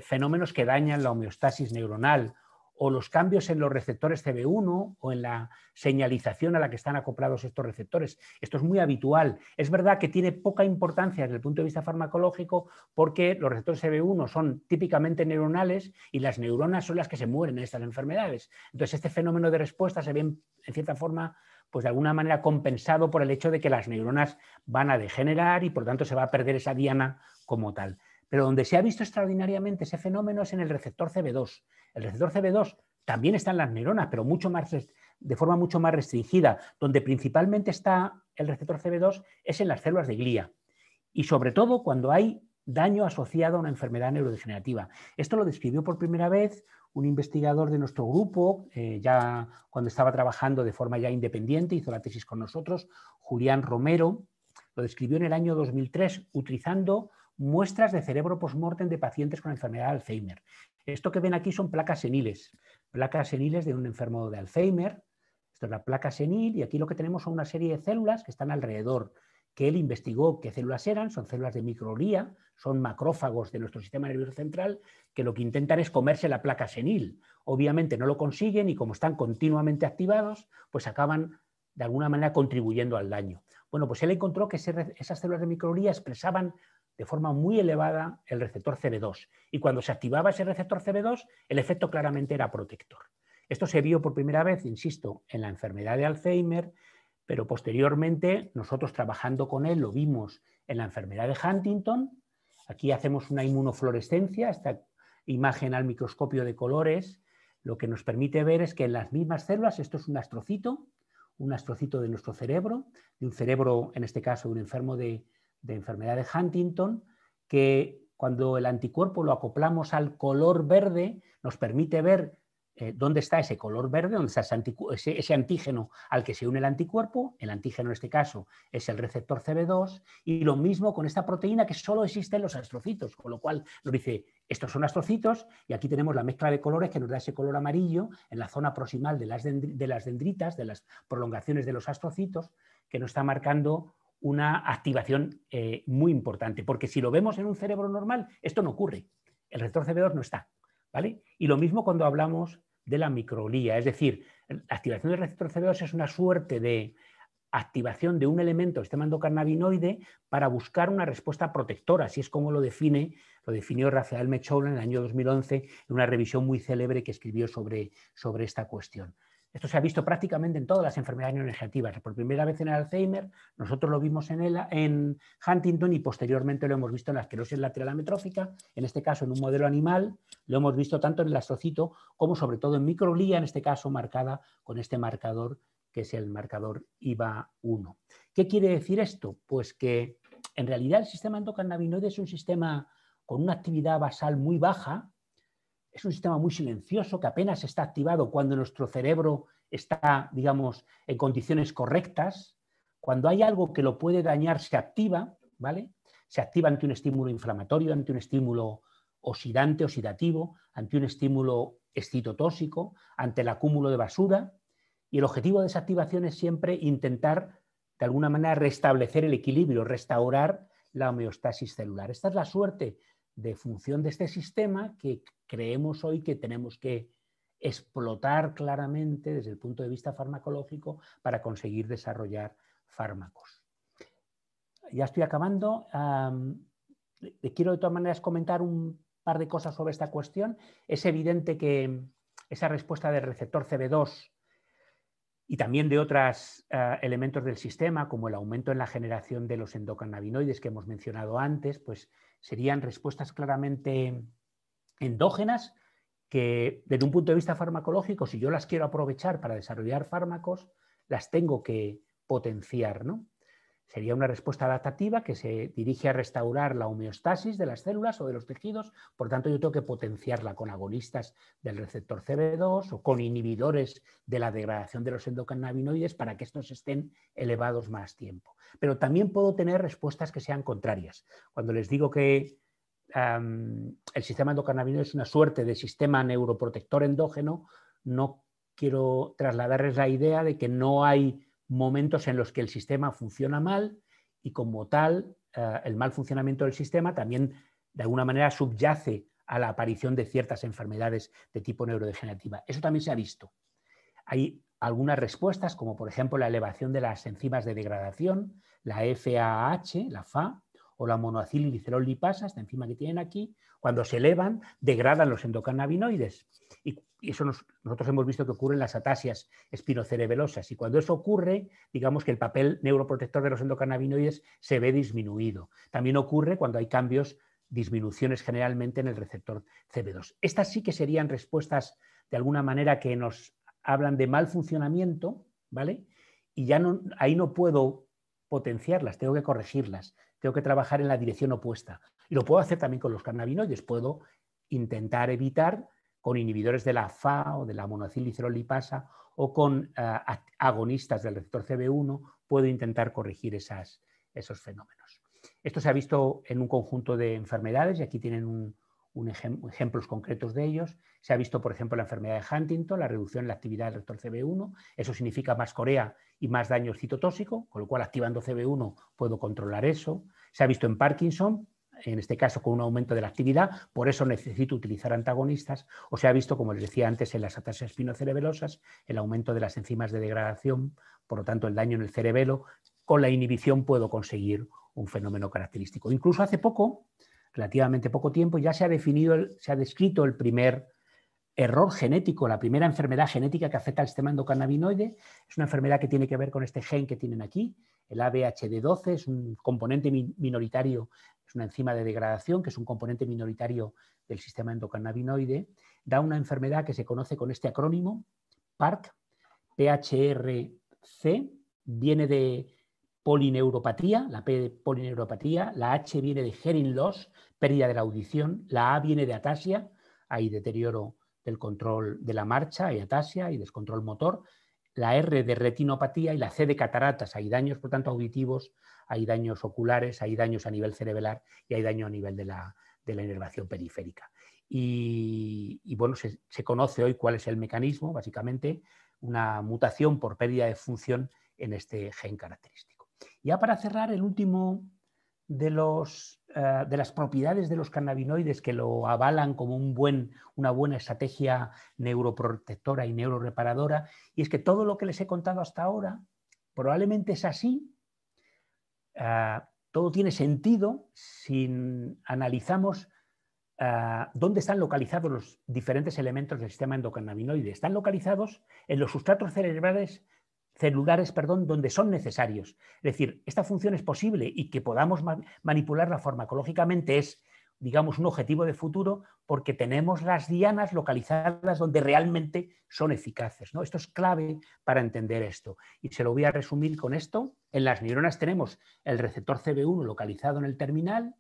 fenómenos que dañan la homeostasis neuronal, o los cambios en los receptores CB1 o en la señalización a la que están acoplados estos receptores. Esto es muy habitual. Es verdad que tiene poca importancia desde el punto de vista farmacológico porque los receptores CB1 son típicamente neuronales y las neuronas son las que se mueren en estas enfermedades. Entonces, este fenómeno de respuesta se ve en cierta forma, pues de alguna manera compensado por el hecho de que las neuronas van a degenerar y por tanto se va a perder esa diana como tal. Pero donde se ha visto extraordinariamente ese fenómeno es en el receptor CB2. El receptor CB2 también está en las neuronas, pero de forma mucho más restringida. Donde principalmente está el receptor CB2 es en las células de glía. Y sobre todo cuando hay daño asociado a una enfermedad neurodegenerativa. Esto lo describió por primera vez un investigador de nuestro grupo, ya cuando estaba trabajando de forma ya independiente, hizo la tesis con nosotros, Julián Romero. Lo describió en el año 2003 utilizando muestras de cerebro post-mortem de pacientes con enfermedad de Alzheimer. Esto que ven aquí son placas seniles de un enfermo de Alzheimer. Esto es la placa senil y aquí lo que tenemos son una serie de células que están alrededor, que él investigó qué células eran, son células de microglía, son macrófagos de nuestro sistema nervioso central, que lo que intentan es comerse la placa senil. Obviamente no lo consiguen y como están continuamente activados, pues acaban de alguna manera contribuyendo al daño. Bueno, pues él encontró que esas células de microglía expresaban de forma muy elevada el receptor CB2. Y cuando se activaba ese receptor CB2, el efecto claramente era protector. Esto se vio por primera vez, insisto, en la enfermedad de Alzheimer, pero posteriormente nosotros trabajando con él lo vimos en la enfermedad de Huntington. Aquí hacemos una inmunofluorescencia, esta imagen al microscopio de colores, lo que nos permite ver es que en las mismas células, esto es un astrocito de nuestro cerebro, de un cerebro, en este caso, de un enfermo de enfermedad de Huntington, que cuando el anticuerpo lo acoplamos al color verde, nos permite ver dónde está ese color verde, dónde está ese antígeno al que se une el anticuerpo. El antígeno en este caso es el receptor CB2, y lo mismo con esta proteína que solo existe en los astrocitos, con lo cual nos dice, estos son astrocitos, y aquí tenemos la mezcla de colores que nos da ese color amarillo en la zona proximal de las dendritas, de las prolongaciones de los astrocitos, que nos está marcando una activación muy importante, porque si lo vemos en un cerebro normal, esto no ocurre. El receptor CB2 no está, ¿vale? Y lo mismo cuando hablamos de la microglía, es decir, la activación del receptor CB2 es una suerte de activación de un elemento del sistema endocannabinoide para buscar una respuesta protectora, así es como lo definió Rafael Mechoulam en el año 2011 en una revisión muy célebre que escribió sobre esta cuestión. Esto se ha visto prácticamente en todas las enfermedades neurodegenerativas. Por primera vez en el Alzheimer, nosotros lo vimos en Huntington y posteriormente lo hemos visto en la esclerosis lateral amiotrófica, en este caso en un modelo animal, lo hemos visto tanto en el astrocito como sobre todo en microglía, en este caso marcada con este marcador que es el marcador IVA1. ¿Qué quiere decir esto? Pues que en realidad el sistema endocannabinoide es un sistema con una actividad basal muy baja, es un sistema muy silencioso que apenas está activado cuando nuestro cerebro está, digamos, en condiciones correctas. Cuando hay algo que lo puede dañar, se activa, ¿vale? Se activa ante un estímulo inflamatorio, ante un estímulo oxidante, oxidativo, ante un estímulo excitotóxico, ante el acúmulo de basura. Y el objetivo de esa activación es siempre intentar, de alguna manera, restablecer el equilibrio, restaurar la homeostasis celular. Esta es la suerte de función de este sistema que creemos hoy que tenemos que explotar claramente desde el punto de vista farmacológico para conseguir desarrollar fármacos. Ya estoy acabando. Quiero de todas maneras comentar un par de cosas sobre esta cuestión. Es evidente que esa respuesta del receptor CB2 y también de otros elementos del sistema, como el aumento en la generación de los endocannabinoides que hemos mencionado antes, pues serían respuestas claramente endógenas que, desde un punto de vista farmacológico, si yo las quiero aprovechar para desarrollar fármacos, las tengo que potenciar, ¿no? Sería una respuesta adaptativa que se dirige a restaurar la homeostasis de las células o de los tejidos, por tanto yo tengo que potenciarla con agonistas del receptor CB2 o con inhibidores de la degradación de los endocannabinoides para que estos estén elevados más tiempo. Pero también puedo tener respuestas que sean contrarias. Cuando les digo que el sistema endocannabinoide es una suerte de sistema neuroprotector endógeno, no quiero trasladarles la idea de que no hay momentos en los que el sistema funciona mal y como tal el mal funcionamiento del sistema también de alguna manera subyace a la aparición de ciertas enfermedades de tipo neurodegenerativa. Eso también se ha visto. Hay algunas respuestas como por ejemplo la elevación de las enzimas de degradación, la FAH, la FA o la monoacilglicerol lipasa, esta enzima que tienen aquí, cuando se elevan degradan los endocannabinoides. Y eso nosotros hemos visto que ocurre en las atasias espinocerebelosas. Y cuando eso ocurre, digamos que el papel neuroprotector de los endocannabinoides se ve disminuido. También ocurre cuando hay cambios, disminuciones generalmente en el receptor CB2. Estas sí que serían respuestas de alguna manera que nos hablan de mal funcionamiento, ¿vale? Y ya no, ahí no puedo potenciarlas, tengo que corregirlas, tengo que trabajar en la dirección opuesta. Y lo puedo hacer también con los cannabinoides, puedo intentar evitar con inhibidores de la FA o de la monoacilglicerol lipasa o con agonistas del receptor CB1, puedo intentar corregir esos fenómenos. Esto se ha visto en un conjunto de enfermedades y aquí tienen ejemplos concretos de ellos. Se ha visto, por ejemplo, la enfermedad de Huntington, la reducción en la actividad del receptor CB1. Eso significa más corea y más daño citotóxico, con lo cual activando CB1 puedo controlar eso. Se ha visto en Parkinson, en este caso con un aumento de la actividad, por eso necesito utilizar antagonistas, o se ha visto, como les decía antes, en las atasias espinocerebelosas, el aumento de las enzimas de degradación, por lo tanto el daño en el cerebelo, con la inhibición puedo conseguir un fenómeno característico. Incluso hace poco, relativamente poco tiempo, ya se ha descrito el primer error genético, la primera enfermedad genética que afecta al sistema endocannabinoide. Es una enfermedad que tiene que ver con este gen que tienen aquí, el ABHD12, es un componente minoritario, es una enzima de degradación que es un componente minoritario del sistema endocannabinoide. Da una enfermedad que se conoce con este acrónimo, PARC, PHRC, viene de polineuropatía, la P de polineuropatía, la H viene de hearing loss, pérdida de la audición, la A viene de atasia, hay deterioro del control de la marcha, hay atasia y descontrol motor, la R de retinopatía y la C de cataratas, hay daños por tanto auditivos, hay daños oculares, hay daños a nivel cerebelar y hay daño a nivel de la inervación periférica. Y bueno, se conoce hoy cuál es el mecanismo, básicamente una mutación por pérdida de función en este gen característico. Ya para cerrar, el último de las propiedades de los cannabinoides que lo avalan como una buena estrategia neuroprotectora y neuroreparadora, y es que todo lo que les he contado hasta ahora probablemente es así. Todo tiene sentido si analizamos dónde están localizados los diferentes elementos del sistema endocannabinoide. Están localizados en los sustratos celulares, donde son necesarios. Es decir, esta función es posible y que podamos manipularla farmacológicamente es, digamos, un objetivo de futuro porque tenemos las dianas localizadas donde realmente son eficaces, ¿no? Esto es clave para entender esto. Y se lo voy a resumir con esto. En las neuronas tenemos el receptor CB1 localizado en el terminal.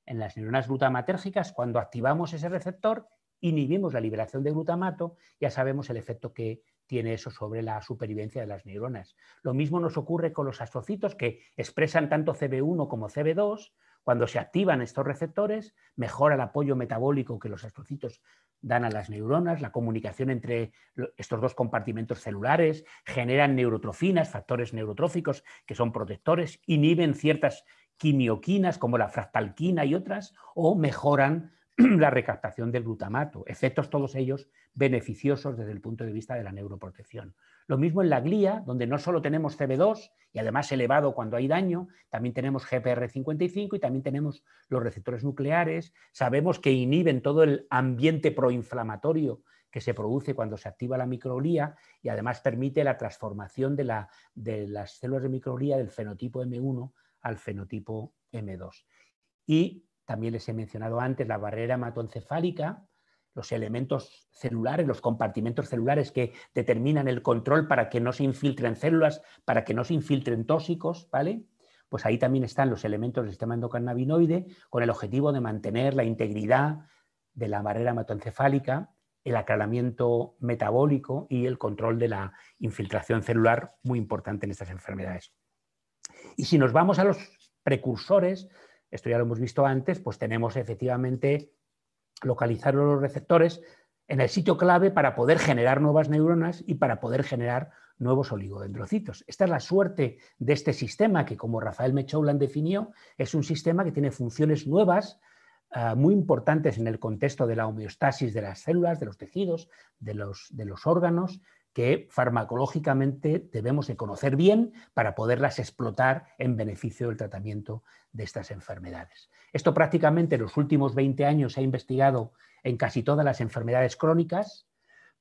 En las neuronas glutamatérgicas, cuando activamos ese receptor, inhibimos la liberación de glutamato, ya sabemos el efecto que tiene eso sobre la supervivencia de las neuronas. Lo mismo nos ocurre con los astrocitos, que expresan tanto CB1 como CB2. Cuando se activan estos receptores, mejora el apoyo metabólico que los astrocitos dan a las neuronas, la comunicación entre estos dos compartimentos celulares, generan neurotrofinas, factores neurotróficos que son protectores, inhiben ciertas quimioquinas como la fractalquina y otras, o mejoran la recaptación del glutamato, efectos todos ellos beneficiosos desde el punto de vista de la neuroprotección. Lo mismo en la glía, donde no solo tenemos CB2 y además elevado cuando hay daño, también tenemos GPR55 y también tenemos los receptores nucleares. Sabemos que inhiben todo el ambiente proinflamatorio que se produce cuando se activa la microglía y además permite la transformación de las células de microglía del fenotipo M1 al fenotipo M2. Y también les he mencionado antes la barrera hematoencefálica, los elementos celulares, los compartimentos celulares que determinan el control para que no se infiltren células, para que no se infiltren tóxicos, ¿vale? Pues ahí también están los elementos del sistema endocannabinoide con el objetivo de mantener la integridad de la barrera hematoencefálica, el aclaramiento metabólico y el control de la infiltración celular, muy importante en estas enfermedades. Y si nos vamos a los precursores, esto ya lo hemos visto antes, pues tenemos efectivamente localizar los receptores en el sitio clave para poder generar nuevas neuronas y para poder generar nuevos oligodendrocitos. Esta es la suerte de este sistema que, como Rafael Mechoulam definió, es un sistema que tiene funciones nuevas, muy importantes en el contexto de la homeostasis de las células, de los tejidos, de los órganos, que farmacológicamente debemos de conocer bien para poderlas explotar en beneficio del tratamiento de estas enfermedades. Esto prácticamente en los últimos 20 años se ha investigado en casi todas las enfermedades crónicas,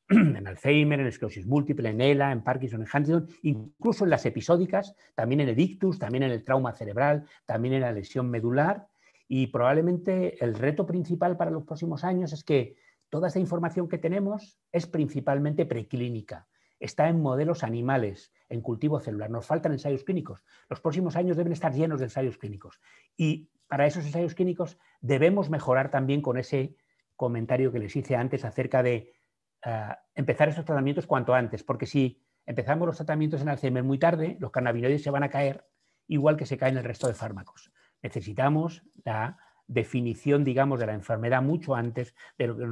en Alzheimer, en esclerosis múltiple, en ELA, en Parkinson, en Huntington, incluso en las episódicas, también en el ictus, también en el trauma cerebral, también en la lesión medular, y probablemente el reto principal para los próximos años es que toda esta información que tenemos es principalmente preclínica, está en modelos animales, en cultivo celular, nos faltan ensayos clínicos. Los próximos años deben estar llenos de ensayos clínicos y para esos ensayos clínicos debemos mejorar también con ese comentario que les hice antes acerca de empezar esos tratamientos cuanto antes, porque si empezamos los tratamientos en Alzheimer muy tarde, los cannabinoides se van a caer igual que se caen el resto de fármacos. Necesitamos la definición, digamos, de la enfermedad mucho antes de lo que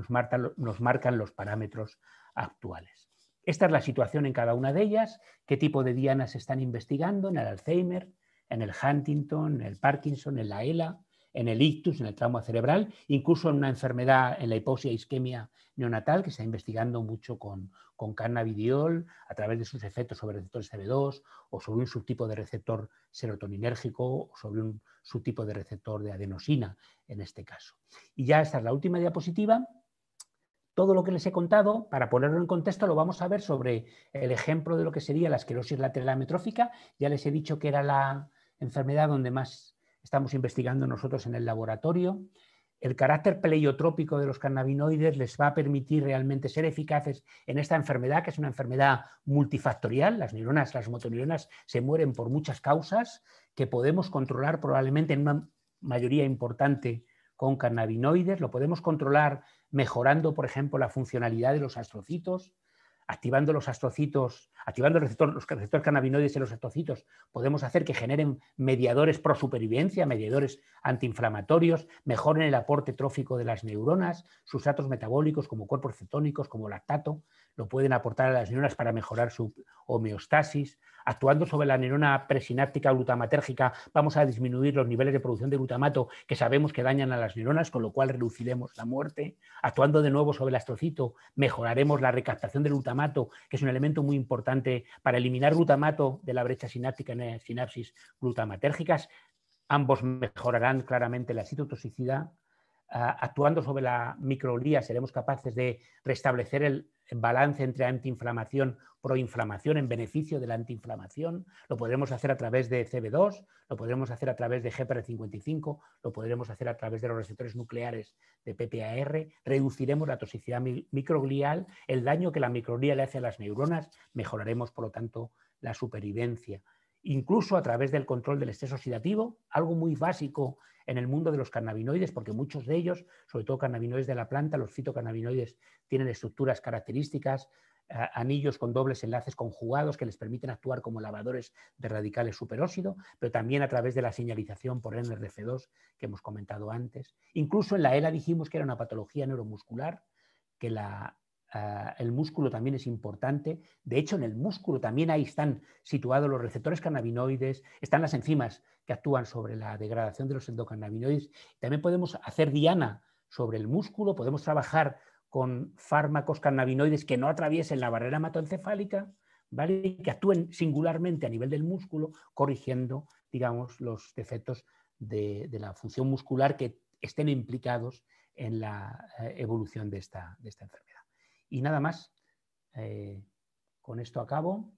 nos marcan los parámetros actuales. Esta es la situación en cada una de ellas, qué tipo de dianas se están investigando en el Alzheimer, en el Huntington, en el Parkinson, en la ELA, en el ictus, en el trauma cerebral, incluso en una enfermedad, en la hipoxia e isquemia neonatal, que se está investigando mucho con cannabidiol a través de sus efectos sobre receptores CB2 o sobre un subtipo de receptor serotoninérgico o sobre un subtipo de receptor de adenosina en este caso. Y ya esta es la última diapositiva. Todo lo que les he contado, para ponerlo en contexto, lo vamos a ver sobre el ejemplo de lo que sería la esclerosis lateral amiotrófica. Ya les he dicho que era la enfermedad donde más estamos investigando nosotros en el laboratorio. El carácter pleiotrópico de los cannabinoides les va a permitir realmente ser eficaces en esta enfermedad, que es una enfermedad multifactorial. Las neuronas, las motoneuronas se mueren por muchas causas que podemos controlar probablemente en una mayoría importante con cannabinoides. Lo podemos controlar mejorando, por ejemplo, la funcionalidad de los astrocitos, activando los astrocitos, activando los receptores cannabinoides en los astrocitos, podemos hacer que generen mediadores pro supervivencia, mediadores antiinflamatorios, mejoren el aporte trófico de las neuronas, sustratos metabólicos como cuerpos cetónicos, como lactato, lo pueden aportar a las neuronas para mejorar su homeostasis. Actuando sobre la neurona presináptica glutamatérgica, vamos a disminuir los niveles de producción de glutamato que sabemos que dañan a las neuronas, con lo cual reduciremos la muerte. Actuando de nuevo sobre el astrocito, mejoraremos la recaptación de glutamato, que es un elemento muy importante para eliminar glutamato de la brecha sináptica en sinapsis glutamatérgicas. Ambos mejorarán claramente la citotoxicidad. Actuando sobre la microglía seremos capaces de restablecer el balance entre antiinflamación, proinflamación en beneficio de la antiinflamación. Lo podremos hacer a través de CB2, lo podremos hacer a través de GPR55, lo podremos hacer a través de los receptores nucleares de PPAR. Reduciremos la toxicidad microglial, el daño que la microglía le hace a las neuronas, mejoraremos por lo tanto la supervivencia. Incluso a través del control del estrés oxidativo, algo muy básico en el mundo de los cannabinoides, porque muchos de ellos, sobre todo cannabinoides de la planta, los fitocannabinoides, tienen estructuras características, anillos con dobles enlaces conjugados que les permiten actuar como lavadores de radicales superóxido, pero también a través de la señalización por NRF2 que hemos comentado antes. Incluso en la ELA dijimos que era una patología neuromuscular, que el músculo también es importante. De hecho, en el músculo también ahí están situados los receptores cannabinoides, están las enzimas que actúan sobre la degradación de los endocannabinoides. También podemos hacer diana sobre el músculo, podemos trabajar con fármacos cannabinoides que no atraviesen la barrera hematoencefálica, ¿vale? Y que actúen singularmente a nivel del músculo, corrigiendo, digamos, los defectos de la función muscular que estén implicados en la evolución de esta enfermedad. Y nada más, con esto acabo,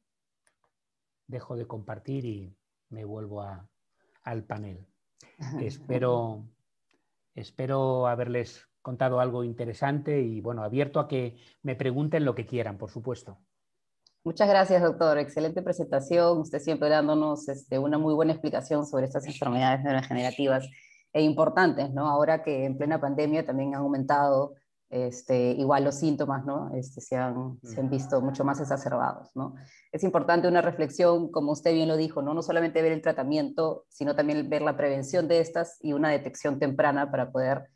dejo de compartir y me vuelvo al panel. Espero haberles contado algo interesante y bueno, abierto a que me pregunten lo que quieran, por supuesto.
Muchas gracias, doctor. Excelente presentación. Usted siempre dándonos una muy buena explicación sobre estas enfermedades neurodegenerativas e importantes, ¿no? Ahora que en plena pandemia también han aumentado igual los síntomas, ¿no? Se han visto mucho más exacerbados, ¿no? Es importante una reflexión, como usted bien lo dijo, ¿no? No solamente ver el tratamiento, sino también ver la prevención de estas y una detección temprana para poder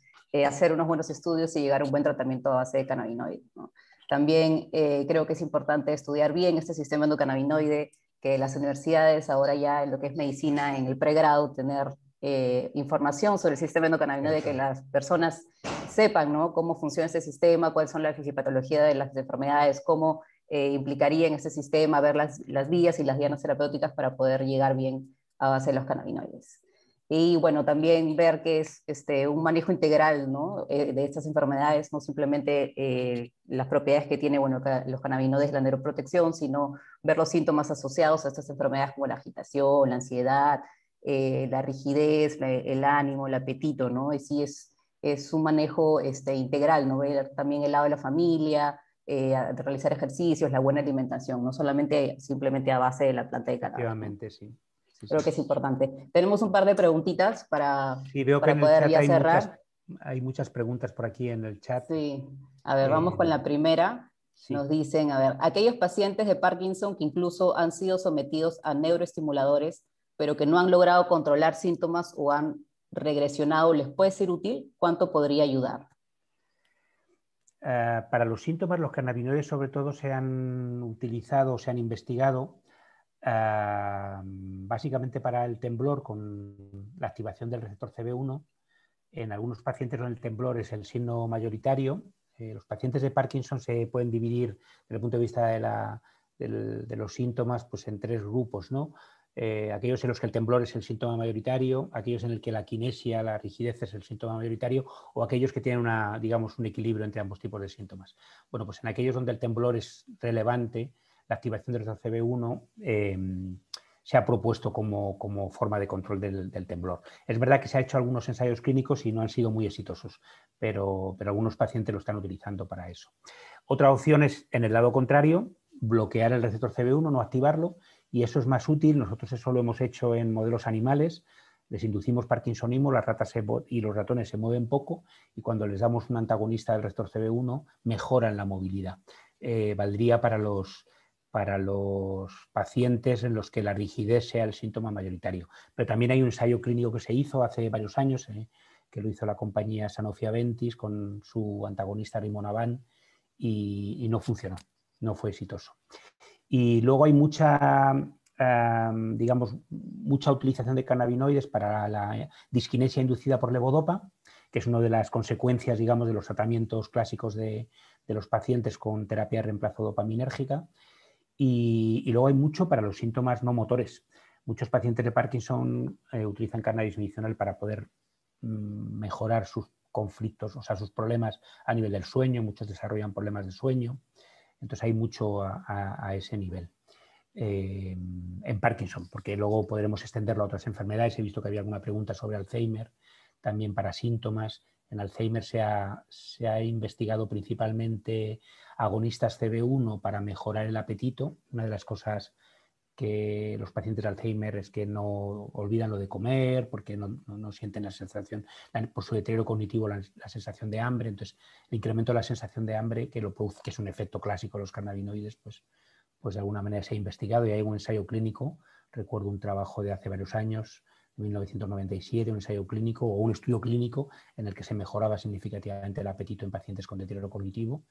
hacer unos buenos estudios y llegar a un buen tratamiento a base de cannabinoides, ¿no? También creo que es importante estudiar bien este sistema endocannabinoide, que las universidades ahora ya en lo que es medicina, en el pregrado, tener información sobre el sistema endocannabinoide, que las personas sepan, ¿no? Cómo funciona este sistema, cuáles son las fisiopatologías de las enfermedades, cómo implicaría en este sistema, ver las vías y las dianas terapéuticas para poder llegar bien a base de los cannabinoides. Y bueno, también ver que es un manejo integral, ¿no? De estas enfermedades, no simplemente las propiedades que tiene los cannabinoides, la neuroprotección, sino ver los síntomas asociados a estas enfermedades como la agitación, la ansiedad, la rigidez, el ánimo, el apetito, ¿no? Y sí es un manejo integral, ¿no? Ver también el lado de la familia, realizar ejercicios, la buena alimentación, no solamente simplemente a base de la planta de cannabis.
Efectivamente, sí.
Creo que es importante. Tenemos un par de preguntitas para,
sí, veo que en
poder
el chat
ya cerrar.
hay muchas preguntas por aquí en el chat.
Sí, a ver, vamos con la primera. Sí. Nos dicen, a ver, aquellos pacientes de Parkinson que incluso han sido sometidos a neuroestimuladores, pero que no han logrado controlar síntomas o han regresionado, ¿les puede ser útil? ¿Cuánto podría ayudar?
Para los síntomas, los cannabinoides sobre todo se han utilizado, se han investigado básicamente para el temblor con la activación del receptor CB1. En algunos pacientes el temblor es el signo mayoritario. Los pacientes de Parkinson se pueden dividir desde el punto de vista de los síntomas pues, en tres grupos, ¿no? Aquellos en los que el temblor es el síntoma mayoritario, aquellos en los que la kinesia, la rigidez es el síntoma mayoritario, o aquellos que tienen digamos, un equilibrio entre ambos tipos de síntomas. Bueno, pues en aquellos donde el temblor es relevante, la activación del receptor CB1 se ha propuesto como forma de control del temblor. Es verdad que se han hecho algunos ensayos clínicos y no han sido muy exitosos, pero algunos pacientes lo están utilizando para eso. Otra opción es, en el lado contrario, bloquear el receptor CB1, no activarlo, y eso es más útil. Nosotros eso lo hemos hecho en modelos animales, les inducimos parkinsonismo, las ratas y los ratones se mueven poco y cuando les damos un antagonista del receptor CB1 mejoran la movilidad. valdría para los pacientes en los que la rigidez sea el síntoma mayoritario. Pero también hay un ensayo clínico que se hizo hace varios años, que lo hizo la compañía Sanofi-Aventis con su antagonista Rimonabant, y no funcionó, no fue exitoso. Y luego hay mucha utilización de cannabinoides para la disquinesia inducida por levodopa, que es una de las consecuencias, digamos, de los tratamientos clásicos de los pacientes con terapia de reemplazo dopaminérgica. Y luego hay mucho para los síntomas no motores. Muchos pacientes de Parkinson utilizan cannabis medicinal para poder mejorar sus conflictos, o sea, sus problemas a nivel del sueño. Muchos desarrollan problemas de sueño. Entonces hay mucho a ese nivel en Parkinson, porque luego podremos extenderlo a otras enfermedades. He visto que había alguna pregunta sobre Alzheimer, también para síntomas. En Alzheimer se ha investigado principalmente agonistas CB1 para mejorar el apetito. Una de las cosas que los pacientes de Alzheimer es que no olvidan lo de comer, porque no sienten la sensación, por su deterioro cognitivo, la sensación de hambre. Entonces, el incremento de la sensación de hambre, que es un efecto clásico de los cannabinoides, pues de alguna manera se ha investigado, y hay un ensayo clínico. Recuerdo un trabajo de hace varios años, 1997, un ensayo clínico o un estudio clínico en el que se mejoraba significativamente el apetito en pacientes con deterioro cognitivo.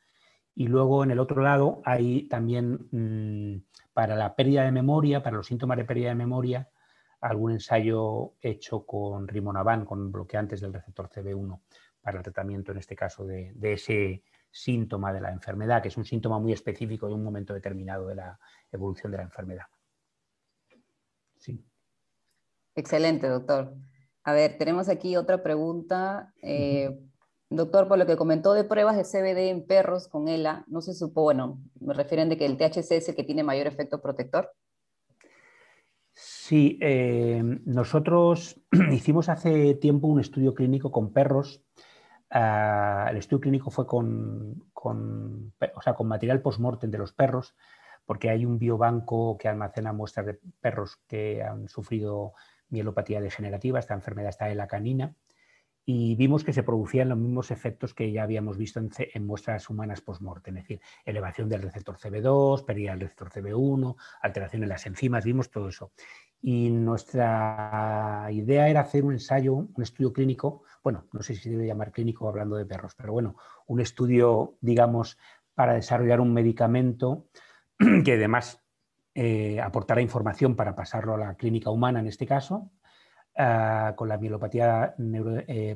Y luego, en el otro lado, hay también para la pérdida de memoria, para los síntomas de pérdida de memoria, algún ensayo hecho con Rimonabant, con bloqueantes del receptor CB1, para el tratamiento, en este caso, de ese síntoma de la enfermedad, que es un síntoma muy específico de un momento determinado de la evolución de la enfermedad. Sí.
Excelente, doctor. A ver, tenemos aquí otra pregunta. Doctor, por lo que comentó de pruebas de CBD en perros con ELA, no se supo, bueno, me refieren de que el THC es el que tiene mayor efecto protector.
Sí, nosotros hicimos hace tiempo un estudio clínico con perros. El estudio clínico fue con material post-mortem de los perros, porque hay un biobanco que almacena muestras de perros que han sufrido mielopatía degenerativa. Esta enfermedad está en la canina, y vimos que se producían los mismos efectos que ya habíamos visto en muestras humanas post-mortem, es decir, elevación del receptor CB2, pérdida del receptor CB1, alteración en las enzimas, vimos todo eso. Y nuestra idea era hacer un ensayo, un estudio clínico, bueno, no sé si se debe llamar clínico hablando de perros, pero bueno, un estudio, digamos, para desarrollar un medicamento que además aportara información para pasarlo a la clínica humana en este caso, con la mielopatía,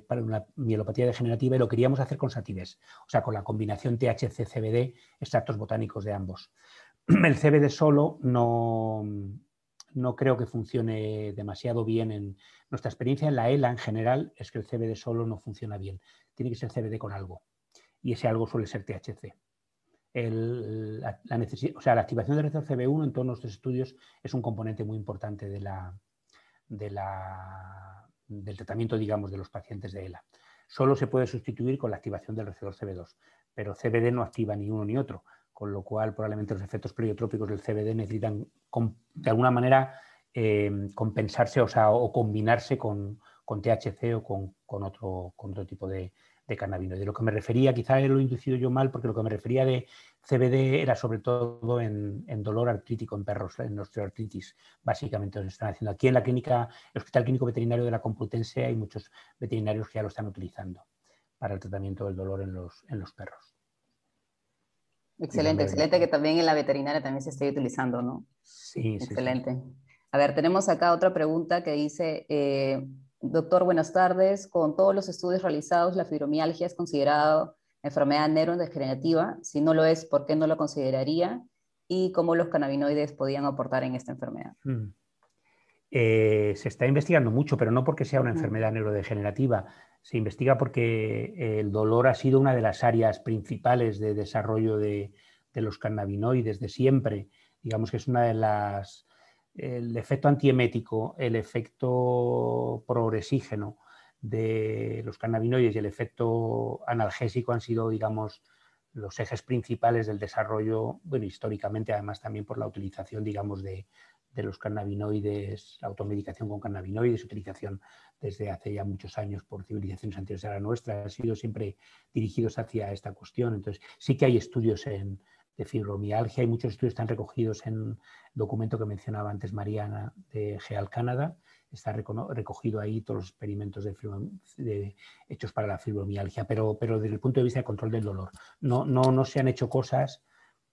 para una mielopatía degenerativa, y lo queríamos hacer con Satives, o sea, con la combinación THC-CBD, extractos botánicos de ambos. El CBD solo no creo que funcione demasiado bien. En nuestra experiencia en la ELA en general es que el CBD solo no funciona bien. Tiene que ser CBD con algo, y ese algo suele ser THC. La activación del receptor CB1 en todos nuestros estudios es un componente muy importante del tratamiento, digamos, de los pacientes de ELA. Solo se puede sustituir con la activación del receptor CB2, pero CBD no activa ni uno ni otro, con lo cual probablemente los efectos pleiotrópicos del CBD necesitan de alguna manera compensarse, o combinarse con THC o con otro tipo de cannabinoide. De lo que me refería, quizá lo he inducido yo mal, porque lo que me refería de CBD era sobre todo en dolor artrítico en perros, en osteoartritis, básicamente lo están haciendo. Aquí en la clínica, el Hospital Clínico Veterinario de la Complutense, hay muchos veterinarios que ya lo están utilizando para el tratamiento del dolor en los perros.
Excelente, excelente que también en la veterinaria también se esté utilizando, ¿no?
Sí,
excelente.
Sí.
A ver, tenemos acá otra pregunta que dice, doctor, buenas tardes. Con todos los estudios realizados, ¿la fibromialgia es considerada enfermedad neurodegenerativa? Si no lo es, ¿por qué no lo consideraría? ¿Y cómo los cannabinoides podían aportar en esta enfermedad?
Se está investigando mucho, pero no porque sea una enfermedad neurodegenerativa. Se investiga porque el dolor ha sido una de las áreas principales de desarrollo de los cannabinoides de siempre. Digamos que es una de las... El efecto antiemético, el efecto progresígeno de los cannabinoides y el efecto analgésico han sido, digamos, los ejes principales del desarrollo, bueno, históricamente, además también por la utilización, digamos, de los cannabinoides, la automedicación con cannabinoides, utilización desde hace ya muchos años por civilizaciones anteriores a la nuestra, han sido siempre dirigidos hacia esta cuestión. Entonces, sí que hay estudios fibromialgia, y muchos estudios están recogidos en el documento que mencionaba antes Mariana de GEAL Canadá. Está recogido ahí todos los experimentos hechos para la fibromialgia, pero desde el punto de vista de control del dolor. No se han hecho cosas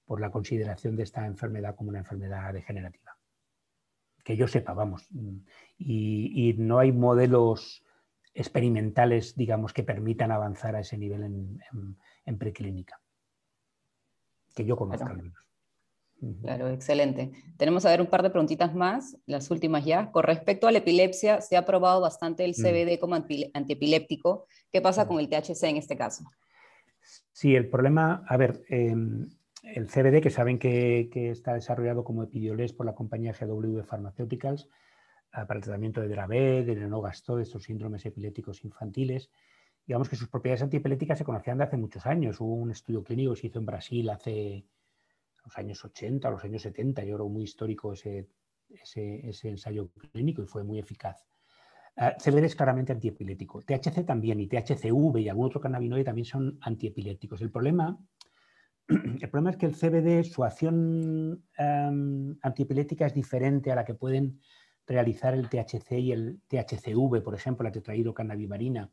por la consideración de esta enfermedad como una enfermedad degenerativa. Que yo sepa, vamos. Y no hay modelos experimentales, digamos, que permitan avanzar a ese nivel en preclínica. Que yo conozca al menos.
Claro, excelente. Tenemos a ver un par de preguntitas más, las últimas ya. Con respecto a la epilepsia, se ha probado bastante el CBD como antiepiléptico. ¿Qué pasa con el THC en este caso?
Sí, el problema, a ver, el CBD, que saben que está desarrollado como Epidiolex por la compañía GW Pharmaceuticals para el tratamiento de Dravet, de Lennox-Gastaut, de estos síndromes epilépticos infantiles, digamos que sus propiedades antiepilépticas se conocían de hace muchos años. Hubo un estudio clínico que se hizo en Brasil hace los años 80, los años 70, yo creo muy histórico ese ensayo clínico y fue muy eficaz. CBD es claramente antiepiléptico. THC también, y THCV y algún otro cannabinoide también son antiepilépticos. El problema es que el CBD, su acción antiepiléptica es diferente a la que pueden realizar el THC y el THCV, por ejemplo, la tetrahidrocannabivarina.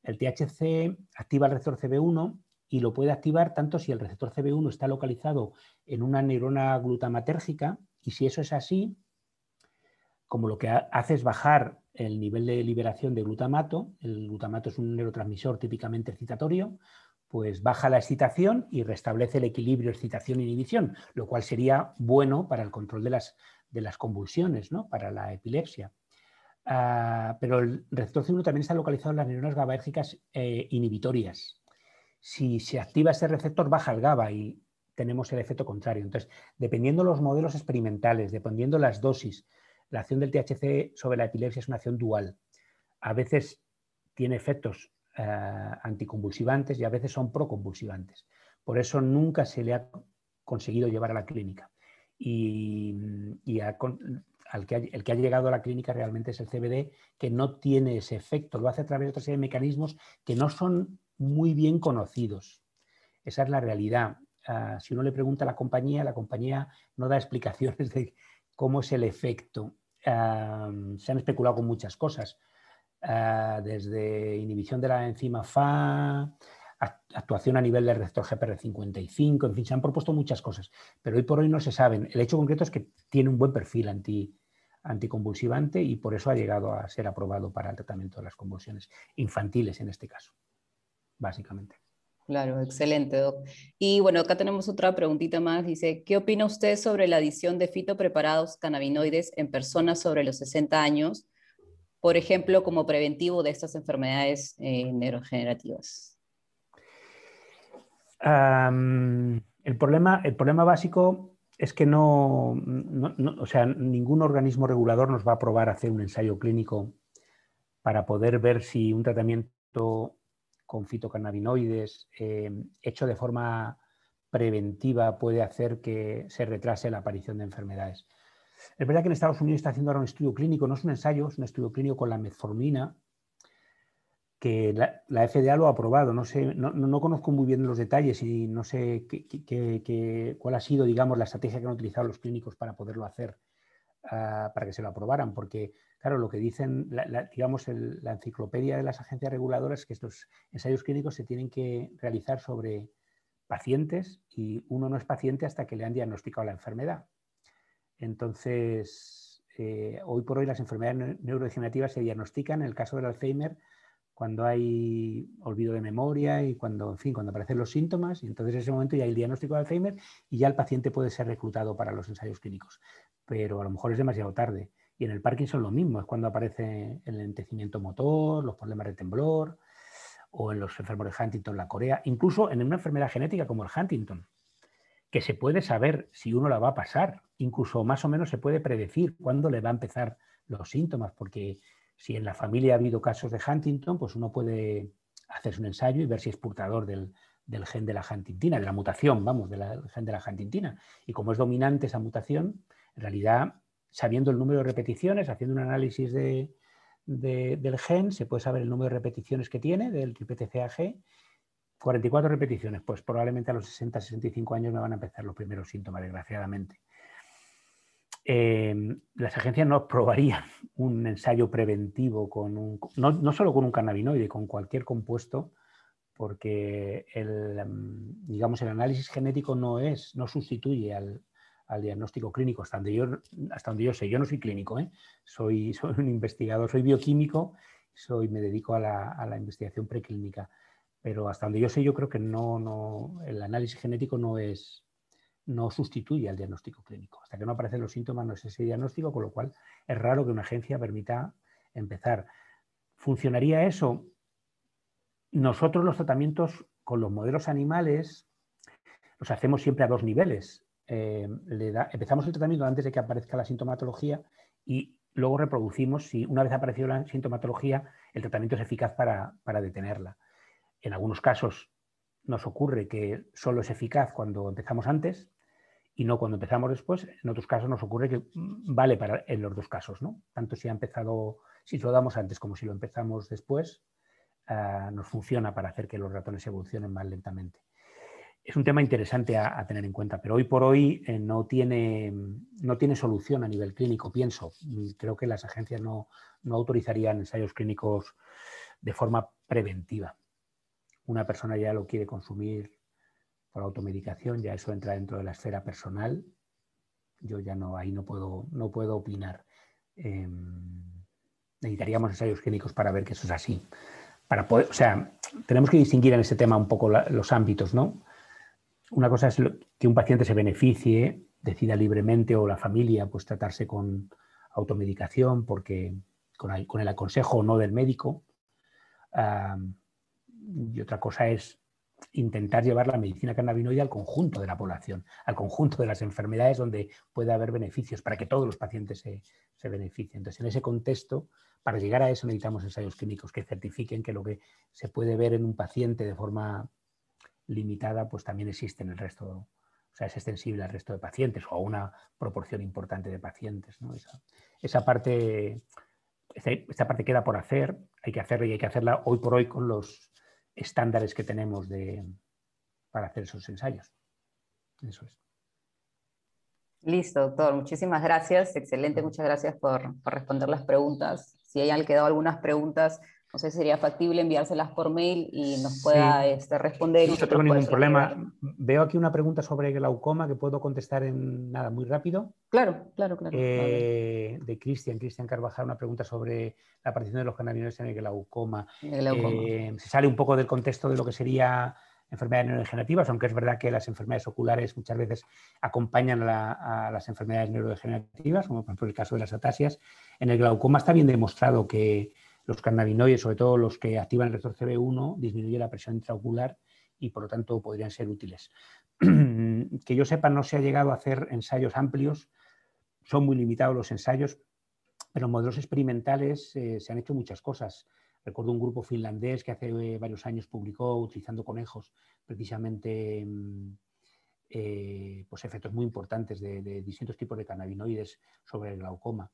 El THC activa el receptor CB1 y lo puede activar tanto si el receptor CB1 está localizado en una neurona glutamatérgica, y si eso es así, como lo que hace es bajar el nivel de liberación de glutamato, el glutamato es un neurotransmisor típicamente excitatorio, pues baja la excitación y restablece el equilibrio excitación-inhibición, lo cual sería bueno para el control de las convulsiones, ¿no? Para la epilepsia. Pero el receptor C1 también está localizado en las neuronas GABAérgicas inhibitorias. Si se activa ese receptor, baja el GABA y tenemos el efecto contrario. Entonces, dependiendo los modelos experimentales, dependiendo las dosis, la acción del THC sobre la epilepsia es una acción dual. A veces tiene efectos anticonvulsivantes y a veces son proconvulsivantes. Por eso nunca se le ha conseguido llevar a la clínica. El que ha llegado a la clínica realmente es el CBD, que no tiene ese efecto. Lo hace a través de otra serie de mecanismos que no son muy bien conocidos. Esa es la realidad. Si uno le pregunta a la compañía no da explicaciones de cómo es el efecto. Se han especulado con muchas cosas, desde inhibición de la enzima FA, actuación a nivel del receptor GPR55, en fin, se han propuesto muchas cosas, pero hoy por hoy no se saben. El hecho concreto es que tiene un buen perfil anticonvulsivante y por eso ha llegado a ser aprobado para el tratamiento de las convulsiones infantiles en este caso, básicamente.
Claro, excelente, Doc. Y bueno, acá tenemos otra preguntita más. Dice, ¿qué opina usted sobre la adición de fitopreparados cannabinoides en personas sobre los 60 años, por ejemplo, como preventivo de estas enfermedades neurodegenerativas?
El problema básico es que o sea, ningún organismo regulador nos va a aprobar hacer un ensayo clínico para poder ver si un tratamiento con fitocannabinoides hecho de forma preventiva puede hacer que se retrase la aparición de enfermedades. Es verdad que en Estados Unidos está haciendo ahora un estudio clínico, no es un ensayo, es un estudio clínico con la metformina, que la FDA lo ha aprobado. No conozco muy bien los detalles y no sé cuál ha sido, digamos, la estrategia que han utilizado los clínicos para poderlo hacer, para que se lo aprobaran, porque claro, lo que dicen, digamos, la enciclopedia de las agencias reguladoras es que estos ensayos clínicos se tienen que realizar sobre pacientes y uno no es paciente hasta que le han diagnosticado la enfermedad. Entonces, hoy por hoy las enfermedades neurodegenerativas se diagnostican, en el caso del Alzheimer, cuando hay olvido de memoria y cuando aparecen los síntomas, y entonces en ese momento ya hay el diagnóstico de Alzheimer y ya el paciente puede ser reclutado para los ensayos clínicos. Pero a lo mejor es demasiado tarde. Y en el Parkinson lo mismo, es cuando aparece el lentecimiento motor, los problemas de temblor, o en los enfermos de Huntington, la corea, incluso en una enfermedad genética como el Huntington, que se puede saber si uno la va a pasar, incluso más o menos se puede predecir cuándo le va a empezar los síntomas, porque si en la familia ha habido casos de Huntington, pues uno puede hacerse un ensayo y ver si es portador del gen de la huntingtina, de la mutación, vamos, del gen de la huntingtina. Y como es dominante esa mutación, en realidad, sabiendo el número de repeticiones, haciendo un análisis del gen, se puede saber el número de repeticiones que tiene, del TTCAG, 44 repeticiones, pues probablemente a los 60-65 años me van a empezar los primeros síntomas, desgraciadamente. Las agencias no aprobarían un ensayo preventivo no solo con un cannabinoide, con cualquier compuesto, porque digamos, el análisis genético no sustituye al diagnóstico clínico, hasta donde yo sé. Yo no soy clínico, soy un investigador, soy bioquímico, me dedico a la investigación preclínica, pero hasta donde yo sé, yo creo que el análisis genético no sustituye al diagnóstico clínico. Hasta que no aparecen los síntomas no es ese diagnóstico, con lo cual es raro que una agencia permita empezar. ¿Funcionaría eso? Nosotros los tratamientos con los modelos animales los hacemos siempre a 2 niveles. Empezamos el tratamiento antes de que aparezca la sintomatología y luego reproducimos si una vez aparecido la sintomatología el tratamiento es eficaz para detenerla. En algunos casos nos ocurre que solo es eficaz cuando empezamos antes y no cuando empezamos después. En otros casos nos ocurre que vale en los 2 casos, ¿no? Tanto si lo damos antes como si lo empezamos después, nos funciona para hacer que los ratones evolucionen más lentamente. Es un tema interesante a tener en cuenta, pero hoy por hoy no tiene solución a nivel clínico, pienso. Creo que las agencias no autorizarían ensayos clínicos de forma preventiva. Una persona ya lo quiere consumir por automedicación, ya eso entra dentro de la esfera personal. Yo ya ahí no puedo opinar. Necesitaríamos ensayos clínicos para ver que eso es así. Tenemos que distinguir en ese tema un poco los ámbitos, ¿no? Una cosa es que un paciente se beneficie, decida libremente, o la familia pues tratarse con automedicación porque con el aconsejo o no del médico. Y otra cosa es intentar llevar la medicina cannabinoide al conjunto de la población, al conjunto de las enfermedades donde puede haber beneficios para que todos los pacientes se beneficien. Entonces, en ese contexto, para llegar a eso necesitamos ensayos clínicos que certifiquen que lo que se puede ver en un paciente de forma limitada, pues también existe en el resto, o sea, es extensible al resto de pacientes o a una proporción importante de pacientes, ¿no? Esta parte queda por hacer, hay que hacerla y hay que hacerla hoy por hoy con los estándares que tenemos para hacer esos ensayos. Eso es.
Listo, doctor. Muchísimas gracias. Excelente. Muchas gracias por responder las preguntas. Si hayan quedado algunas preguntas, no sé si sería factible enviárselas por mail y nos pueda responder.
No tengo ningún problema. Veo aquí una pregunta sobre glaucoma que puedo contestar en nada, muy rápido.
Claro.
De Cristian Carvajal, una pregunta sobre la aparición de los cannabinoides en el glaucoma. Se sale un poco del contexto de lo que sería enfermedades neurodegenerativas, aunque es verdad que las enfermedades oculares muchas veces acompañan a las enfermedades neurodegenerativas, como por ejemplo el caso de las atasias. En el glaucoma está bien demostrado que los cannabinoides, sobre todo los que activan el receptor CB1, disminuyen la presión intraocular y por lo tanto podrían ser útiles. Que yo sepa, no se ha llegado a hacer ensayos amplios, son muy limitados los ensayos, pero en modelos experimentales se han hecho muchas cosas. Recuerdo un grupo finlandés que hace varios años publicó, utilizando conejos, precisamente pues efectos muy importantes de distintos tipos de cannabinoides sobre el glaucoma.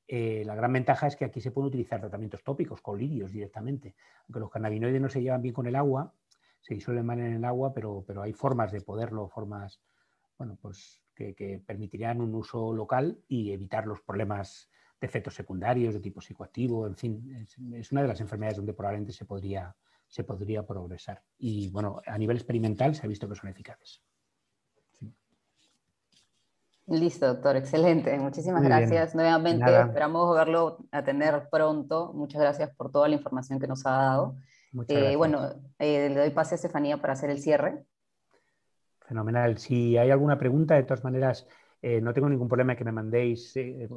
La gran ventaja es que aquí se pueden utilizar tratamientos tópicos, con lirios directamente. Aunque los cannabinoides no se llevan bien con el agua, se disuelven mal en el agua, pero hay formas de poderlo, pues que permitirían un uso local y evitar los problemas de efectos secundarios de tipo psicoactivo. En fin, es una de las enfermedades donde probablemente se podría progresar. Y bueno, a nivel experimental se ha visto que son eficaces. Sí.
Listo, doctor, excelente. Muchísimas
Muy
gracias
bien.
nuevamente.
Nada.
Esperamos verlo a tener pronto. Muchas gracias por toda la información que nos ha dado.
Muchas gracias.
Le doy pase a Estefanía para hacer el cierre.
Fenomenal. Si hay alguna pregunta, de todas maneras, no tengo ningún problema en que me mandéis.
Se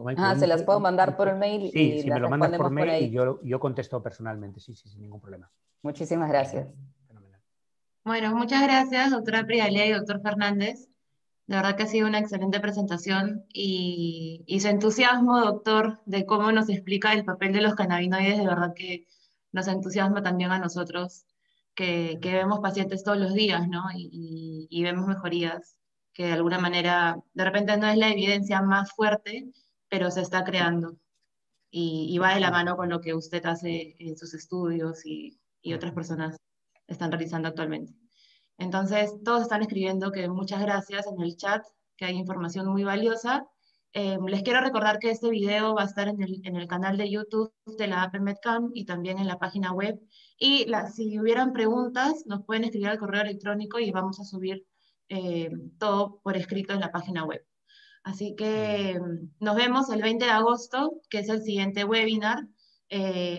las puedo mandar por el mail.
Sí,
y
si
las
me lo mandas por
respondemos
mail,
por ahí.
yo contesto personalmente. Sí, sin ningún problema.
Muchísimas gracias.
Fenomenal.
Bueno, muchas gracias, doctora Prialé y doctor Fernández. De verdad que ha sido una excelente presentación y su entusiasmo, doctor, de cómo nos explica el papel de los cannabinoides, de verdad que nos entusiasma también a nosotros, que vemos pacientes todos los días, ¿no? Y vemos mejorías, que de alguna manera, de repente no es la evidencia más fuerte, pero se está creando. Y va de la mano con lo que usted hace en sus estudios y otras personas están realizando actualmente. Entonces, todos están escribiendo que muchas gracias en el chat, que hay información muy valiosa. Les quiero recordar que este video va a estar en el canal de YouTube de la APMedCam y también en la página web. Y si hubieran preguntas, nos pueden escribir al correo electrónico y vamos a subir todo por escrito en la página web. Así que nos vemos el 20 de agosto, que es el siguiente webinar.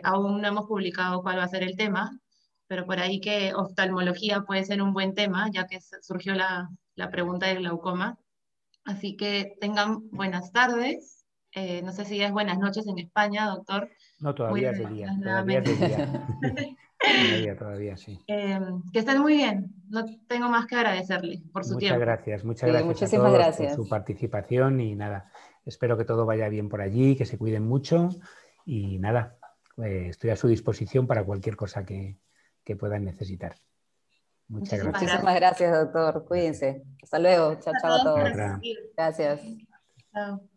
Aún no hemos publicado cuál va a ser el tema, pero por ahí que oftalmología puede ser un buen tema, ya que surgió la pregunta del glaucoma. Así que tengan buenas tardes. No sé si ya es buenas noches en España, doctor.
No,
Muy
todavía es de día, todavía es
nuevamente.
de día. Todavía, sí.
Que estén muy bien. No tengo más que agradecerle por su tiempo.
Muchas
Sí,
gracias a
muchísimas
todos
gracias.
por su participación y nada, espero que todo vaya bien por allí, que se cuiden mucho y nada, estoy a su disposición para cualquier cosa que puedan necesitar. Muchas gracias.
Muchísimas gracias, doctor. Cuídense. Hasta luego. Chao, chao a todos.
Otra.
Gracias.
Chao.